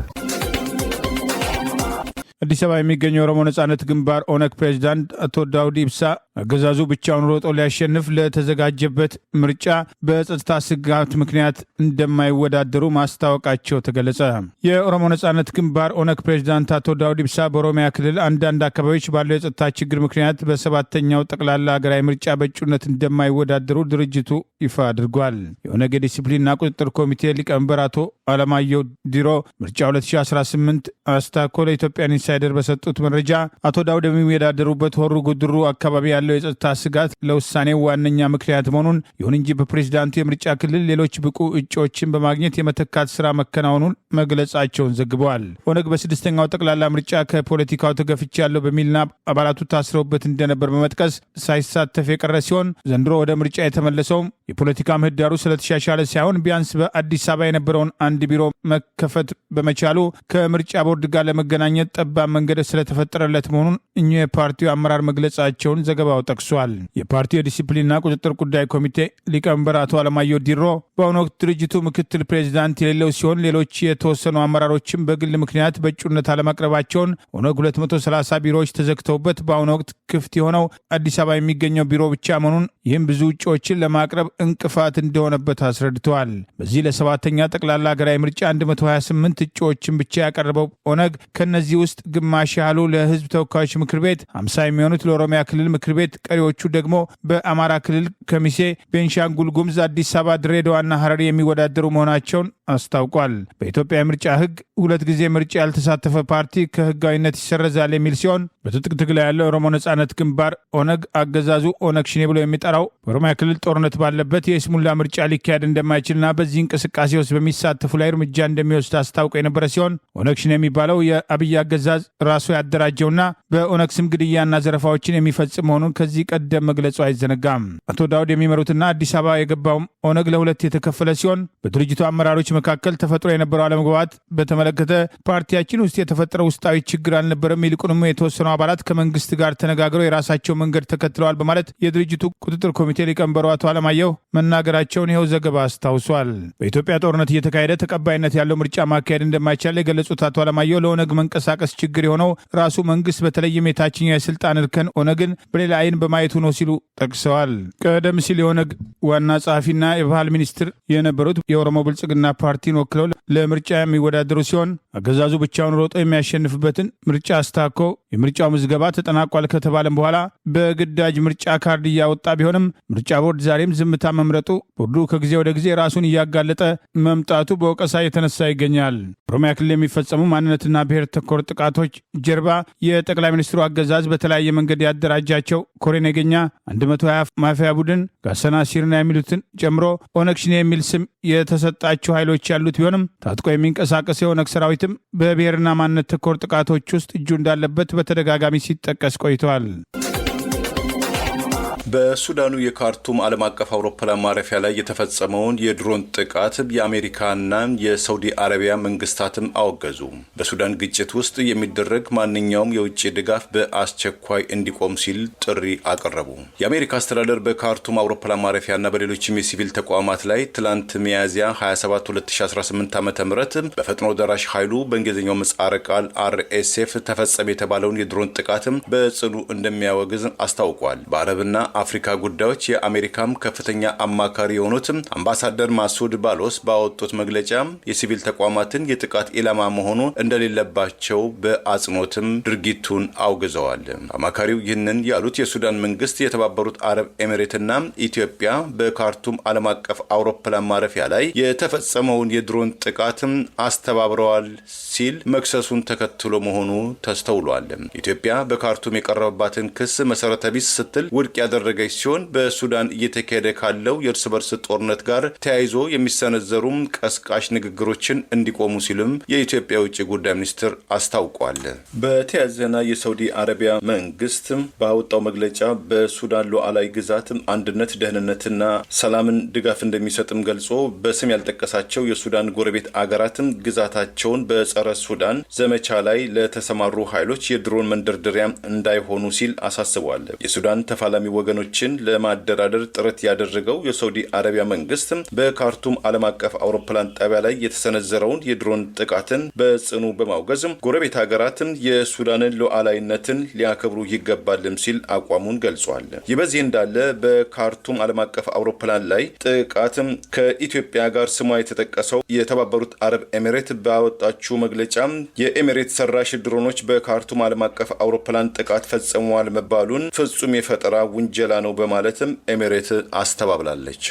አዲስ አበባ የሚገኘው የኦሮሞ ነጻነት ግንባር ኦነግ ፕሬዝዳንት አቶ ዳውድ ኢብሳ አገዛዙ ብቻውን ሮጦ ሊያሸንፍ ለተዘጋጀበት ምርጫ በጸጥታ ስጋት ምክንያት እንደማይወዳደሩ ማስታወቃቸው ተገለጸ። የኦሮሞ ነጻነት ግንባር ኦነግ ፕሬዝዳንት አቶ ዳውድ ኢብሳ በኦሮሚያ ክልል አንዳንድ አካባቢዎች ባለው የጸጥታ ችግር ምክንያት በሰባተኛው ጠቅላላ ሀገራዊ ምርጫ በእጩነት እንደማይወዳደሩ ድርጅቱ ይፋ አድርጓል። የኦነግ የዲሲፕሊንና ቁጥጥር ኮሚቴ ሊቀመንበር አቶ አለማየሁ ዲሮ ምርጫ 2018 አስታኮ ለኢትዮጵያ ኢንሳይደር በሰጡት መረጃ አቶ ዳውድ የሚወዳደሩበት ሆሩ ጉድሩ አካባቢ ያለው የጸጥታ ስጋት ለውሳኔው ዋነኛ ምክንያት መሆኑን፣ ይሁን እንጂ በፕሬዝዳንቱ የምርጫ ክልል ሌሎች ብቁ እጩዎችን በማግኘት የመተካት ስራ መከናወኑን መግለጻቸውን ዘግበዋል። ኦነግ በስድስተኛው ጠቅላላ ምርጫ ከፖለቲካው ተገፍቻለሁ በሚልና አባላቱ ታስረውበት እንደነበር በመጥቀስ ሳይሳተፍ የቀረ ሲሆን ዘንድሮ ወደ ምርጫ የተመለሰውም የፖለቲካ ምህዳሩ ስለተሻሻለ ሳይሆን ቢያንስ በአዲስ አበባ የነበረውን አንድ ቢሮ መከፈት በመቻሉ ከምርጫ ቦርድ ጋር ለመገናኘት ጠባብ መንገድ ስለተፈጠረለት መሆኑን እኚሁ የፓርቲው አመራር መግለጻቸውን ዘገባው ጠቅሷል። የፓርቲው የዲሲፕሊንና ቁጥጥር ጉዳይ ኮሚቴ ሊቀመንበር አቶ አለማየሁ ዲሮ በአሁኑ ወቅት ድርጅቱ ምክትል ፕሬዚዳንት የሌለው ሲሆን ሌሎች የተወሰኑ አመራሮችም በግል ምክንያት በእጩነት አለማቅረባቸውን ኦነግ 230 ቢሮዎች ተዘግተውበት በአሁኑ ወቅት ክፍት የሆነው አዲስ አበባ የሚገኘው ቢሮ ብቻ መሆኑን ይህም ብዙ እጩዎችን ለማቅረብ እንቅፋት እንደሆነበት አስረድተዋል። በዚህ ለሰባተኛ ጠቅላላ ሀገራዊ ምርጫ 128 እጩዎችን ብቻ ያቀረበው ኦነግ ከነዚህ ውስጥ ግማሽ ያህሉ ለህዝብ ተወካዮች ምክር ቤት፣ 50 የሚሆኑት ለኦሮሚያ ክልል ምክር ቤት፣ ቀሪዎቹ ደግሞ በአማራ ክልል ከሚሴ፣ ቤንሻንጉል ጉሙዝ፣ አዲስ አበባ፣ ድሬዳዋና ሐረሪ የሚወዳደሩ መሆናቸውን አስታውቋል። በኢትዮጵያ የምርጫ ህግ 2 ጊዜ ምርጫ ያልተሳተፈ ፓርቲ ከህጋዊነት ይሰረዛል የሚል ሲሆን በትጥቅ ትግል ያለው የኦሮሞ ነጻነት ግንባር ኦነግ አገዛዙ ኦነግ ሽኔ ብሎ የሚጠራው በኦሮሚያ ክልል ጦርነት ባለበት የስሙላ ምርጫ ሊካሄድ እንደማይችልና በዚህ እንቅስቃሴ ውስጥ በሚሳተፉ ላይ እርምጃ እንደሚወስድ አስታውቆ የነበረ ሲሆን ኦነግ ሽኔ የሚባለው የአብይ አገዛዝ ራሱ ያደራጀውና በኦነግ ስም ግድያና ዘረፋዎችን የሚፈጽም መሆኑን መሆኑን ከዚህ ቀደም መግለጹ አይዘነጋም። አቶ ዳውድ የሚመሩትና አዲስ አበባ የገባው ኦነግ ለሁለት የተከፈለ ሲሆን በድርጅቱ አመራሮች መካከል ተፈጥሮ የነበረው አለመግባባት በተመለከተ ፓርቲያችን ውስጥ የተፈጠረው ውስጣዊ ችግር አልነበረም፣ ይልቁንም የተወሰኑ አባላት ከመንግስት ጋር ተነጋግረው የራሳቸው መንገድ ተከትለዋል በማለት የድርጅቱ ቁጥጥር ኮሚቴ ሊቀመንበሩ አቶ አለማየሁ መናገራቸውን ይኸው ዘገባ አስታውሷል። በኢትዮጵያ ጦርነት እየተካሄደ ተቀባይነት ያለው ምርጫ ማካሄድ እንደማይቻል የገለጹት አቶ አለማየሁ ለኦነግ መንቀሳቀስ ችግር የሆነው ራሱ መንግስት በተለይም የታችኛው የስልጣን እርከን ኦነግን በሌላ አይን በማየቱ ነው ሲሉ ጠቅሰዋል። ቀደም ሲል የኦነግ ዋና ጸሐፊና የባህል ሚኒስትር የነበሩት የኦሮሞ ብልጽግና ፓርቲን ወክለው ለምርጫ የሚወዳደሩ ሲሆን አገዛዙ ብቻውን ሮጦ የሚያሸንፍበትን ምርጫ አስታኮ የምርጫው ምዝገባ ተጠናቋል ከተባለም በኋላ በግዳጅ ምርጫ ካርድ እያወጣ ቢሆንም ምርጫ ቦርድ ዛሬም ዝምታ መምረጡ ቦርዱ ከጊዜ ወደ ጊዜ ራሱን እያጋለጠ መምጣቱ በወቀሳ የተነሳ ይገኛል። ኦሮሚያ ክልል የሚፈጸሙ ማንነትና ብሔር ተኮር ጥቃቶች ጀርባ የጠቅላይ ሚኒስትሩ አገዛዝ በተለያየ መንገድ ያደራጃቸው ኮሬ ነገኛ 120 ማፊያ ቡድን ጋሰና ሲርና የሚሉትን ጨምሮ ኦነግ ሸኔ የሚል ስም የተሰጣቸው ኃይሎች ያሉት ቢሆንም ታጥቆ የሚንቀሳቀስ የኦነግ ሰራዊትም በብሔርና ማንነት ተኮር ጥቃቶች ውስጥ እጁ እንዳለበት በተደጋጋሚ ሲጠቀስ ቆይተዋል። በሱዳኑ የካርቱም ዓለም አቀፍ አውሮፕላን ማረፊያ ላይ የተፈጸመውን የድሮን ጥቃት የአሜሪካና የሳውዲ አረቢያ መንግስታትም አወገዙ። በሱዳን ግጭት ውስጥ የሚደረግ ማንኛውም የውጭ ድጋፍ በአስቸኳይ እንዲቆም ሲል ጥሪ አቀረቡ። የአሜሪካ አስተዳደር በካርቱም አውሮፕላን ማረፊያና በሌሎችም የሲቪል ተቋማት ላይ ትላንት ሚያዝያ 27 2018 ዓ.ም በፈጥኖ ደራሽ ኃይሉ በእንግሊዝኛው ምህጻረ ቃል RSF ተፈጸመ የተባለውን የድሮን ጥቃትም በጽኑ እንደሚያወግዝ አስታውቋል። በአረብና አፍሪካ ጉዳዮች የአሜሪካም ከፍተኛ አማካሪ የሆኑት አምባሳደር ማሱድ ባሎስ ባወጡት መግለጫ የሲቪል ተቋማትን የጥቃት ኢላማ መሆኑ እንደሌለባቸው በአጽንኦትም ድርጊቱን አውግዘዋል። አማካሪው ይህንን ያሉት የሱዳን መንግስት የተባበሩት አረብ ኤሚሬትና ኢትዮጵያ በካርቱም ዓለም አቀፍ አውሮፕላን ማረፊያ ላይ የተፈጸመውን የድሮን ጥቃትም አስተባብረዋል ሲል መክሰሱን ተከትሎ መሆኑ ተስተውሏል። ኢትዮጵያ በካርቱም የቀረበባትን ክስ መሰረተ ቢስ ስትል ውድቅ ያደረገች ሲሆን በሱዳን እየተካሄደ ካለው የእርስ በርስ ጦርነት ጋር ተያይዞ የሚሰነዘሩ ቀስቃሽ ንግግሮችን እንዲቆሙ ሲልም የኢትዮጵያ ውጭ ጉዳይ ሚኒስትር አስታውቋል። በተያያዘ ዜና የሳውዲ አረቢያ መንግስት ባወጣው መግለጫ በሱዳን ሉዓላዊ ግዛት አንድነት፣ ደህንነትና ሰላምን ድጋፍ እንደሚሰጥም ገልጾ በስም ያልጠቀሳቸው የሱዳን ጎረቤት አገራትም ግዛታቸውን በጸረ ሱዳን ዘመቻ ላይ ለተሰማሩ ኃይሎች የድሮን መንደርደሪያ እንዳይሆኑ ሲል አሳስቧል። የሱዳን ተፋላሚ ወገኖችን ለማደራደር ጥረት ያደረገው የሳውዲ አረቢያ መንግስት በካርቱም ዓለም አቀፍ አውሮፕላን ጣቢያ ላይ የተሰነዘረውን የድሮን ጥቃትን በጽኑ በማውገዝ ጎረቤት ሀገራትን የሱዳንን ሉዓላዊነትን ሊያከብሩ ይገባልም ሲል አቋሙን ገልጿል። ይህ በዚህ እንዳለ በካርቱም ዓለም አቀፍ አውሮፕላን ላይ ጥቃትም ከኢትዮጵያ ጋር ስሟ የተጠቀሰው የተባበሩት አረብ ኤሚሬት ባወጣችው መግለጫ የኤሚሬት ሰራሽ ድሮኖች በካርቱም ዓለም አቀፍ አውሮፕላን ጥቃት ፈጽመዋል መባሉን ፍጹም የፈጠራ ውንጀላ ነው በማለትም ኤሚሬት አስተባብላለች።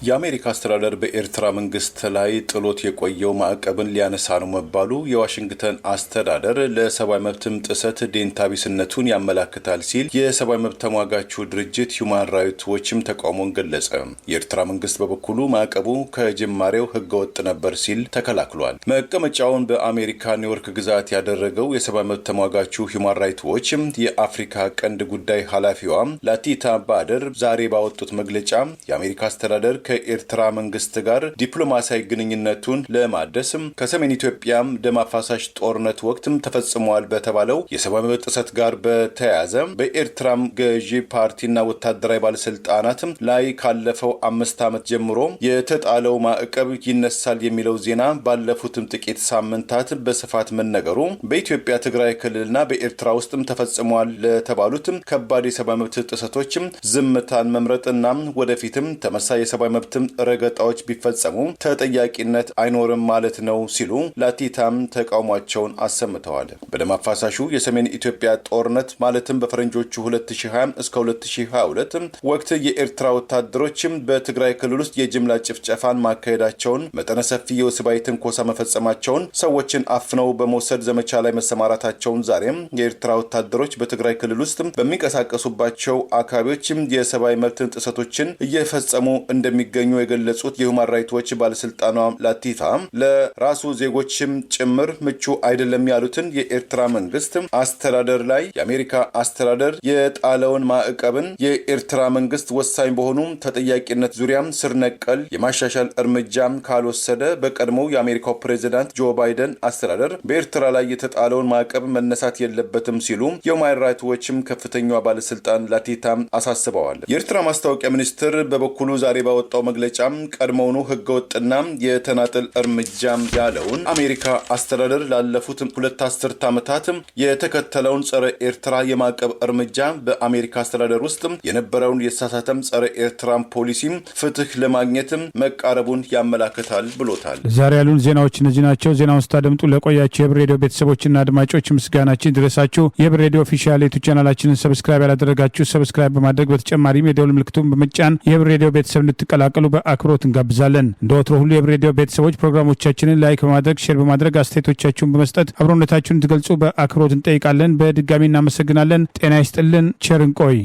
የአሜሪካ አስተዳደር በኤርትራ መንግስት ላይ ጥሎት የቆየው ማዕቀብን ሊያነሳ ነው መባሉ የዋሽንግተን አስተዳደር ለሰብአዊ መብትም ጥሰት ዴንታቢስነቱን ያመላክታል ሲል የሰብአዊ መብት ተሟጋቹ ድርጅት ሁማን ራይትስ ዎችም ተቃውሞን ገለጸ። የኤርትራ መንግስት በበኩሉ ማዕቀቡ ከጅማሬው ህገወጥ ነበር ሲል ተከላክሏል። መቀመጫውን በአሜሪካ ኒውዮርክ ግዛት ያደረገው የሰብአዊ መብት ተሟጋቹ ሁማን ራይትስ ዎች የአፍሪካ ቀንድ ጉዳይ ኃላፊዋ ላቲታ ባደር ዛሬ ባወጡት መግለጫ የአሜሪካ አስተዳደር ከኤርትራ መንግስት ጋር ዲፕሎማሲያዊ ግንኙነቱን ለማደስም ከሰሜን ኢትዮጵያም ደም አፋሳሽ ጦርነት ወቅትም ተፈጽሟል በተባለው የሰብአዊ መብት ጥሰት ጋር በተያያዘ በኤርትራም ገዢ ፓርቲና ወታደራዊ ባለስልጣናትም ላይ ካለፈው 5 ዓመት ጀምሮ የተጣለው ማዕቀብ ይነሳል የሚለው ዜና ባለፉትም ጥቂት ሳምንታት በስፋት መነገሩ በኢትዮጵያ ትግራይ ክልልና በኤርትራ ውስጥም ተፈጽሟል ለተባሉትም ከባድ የሰብአዊ መብት ጥሰቶችም ዝምታን መምረጥና ወደፊትም ተመሳሳይ የሰብአዊ መብትም ረገጣዎች ቢፈጸሙ ተጠያቂነት አይኖርም ማለት ነው ሲሉ ላቲታም ተቃውሟቸውን አሰምተዋል። በደም አፋሳሹ የሰሜን ኢትዮጵያ ጦርነት ማለትም በፈረንጆቹ 2020 እስከ 2022 ወቅት የኤርትራ ወታደሮችም በትግራይ ክልል ውስጥ የጅምላ ጭፍጨፋን ማካሄዳቸውን፣ መጠነ ሰፊ የወሲባዊ ትንኮሳ መፈጸማቸውን፣ ሰዎችን አፍነው በመውሰድ ዘመቻ ላይ መሰማራታቸውን ዛሬም የኤርትራ ወታደሮች በትግራይ ክልል ውስጥ በሚንቀሳቀሱባቸው አካባቢዎችም የሰብአዊ መብት ጥሰቶችን እየፈጸሙ እንደሚ እንደሚገኙ የገለጹት የሁማን ራይትስ ዎች ባለስልጣኗ ላቲታ ለራሱ ዜጎችም ጭምር ምቹ አይደለም ያሉትን የኤርትራ መንግስት አስተዳደር ላይ የአሜሪካ አስተዳደር የጣለውን ማዕቀብን የኤርትራ መንግስት ወሳኝ በሆኑ ተጠያቂነት ዙሪያም ስር ነቀል የማሻሻል እርምጃም ካልወሰደ በቀድሞው የአሜሪካው ፕሬዝዳንት ጆ ባይደን አስተዳደር በኤርትራ ላይ የተጣለውን ማዕቀብ መነሳት የለበትም ሲሉ የሁማን ራይትስ ዎችም ከፍተኛዋ ባለስልጣን ላቲታ አሳስበዋል። የኤርትራ ማስታወቂያ ሚኒስትር በበኩሉ ዛሬ ባወጣው መግለጫም ቀድሞውኑ ህገወጥና የተናጠል እርምጃም ያለውን አሜሪካ አስተዳደር ላለፉት 2 አስርት ዓመታት የተከተለውን ጸረ ኤርትራ የማዕቀብ እርምጃ በአሜሪካ አስተዳደር ውስጥ የነበረውን የተሳሳተም ጸረ ኤርትራ ፖሊሲ ፍትህ ለማግኘት መቃረቡን ያመላክታል ብሎታል። ዛሬ ያሉን ዜናዎች እነዚህ ናቸው። ዜናውን ስታደምጡ ለቆያችሁ የህብር ሬዲዮ ቤተሰቦችና አድማጮች ምስጋናችን ድረሳችሁ። የህብር ሬዲዮ ኦፊሻል ዩቲዩብ ቻናላችንን ሰብስክራይብ ያላደረጋችሁ ሰብስክራይብ በማድረግ በተጨማሪም የደወል ምልክቱን በመጫን የህብር ሬዲዮ ቤተሰብ እንድትቀላቀሉ በአክብሮት እንጋብዛለን። እንደ ወትሮ ሁሉ የህብር ሬዲዮ ቤተሰቦች ፕሮግራሞቻችንን ላይክ በማድረግ ሼር በማድረግ አስተያየቶቻችሁን በመስጠት አብሮነታችሁን እንድትገልጹ በአክብሮት እንጠይቃለን። በድጋሚ እናመሰግናለን። ጤና ይስጥልን። ቸር እንቆይ።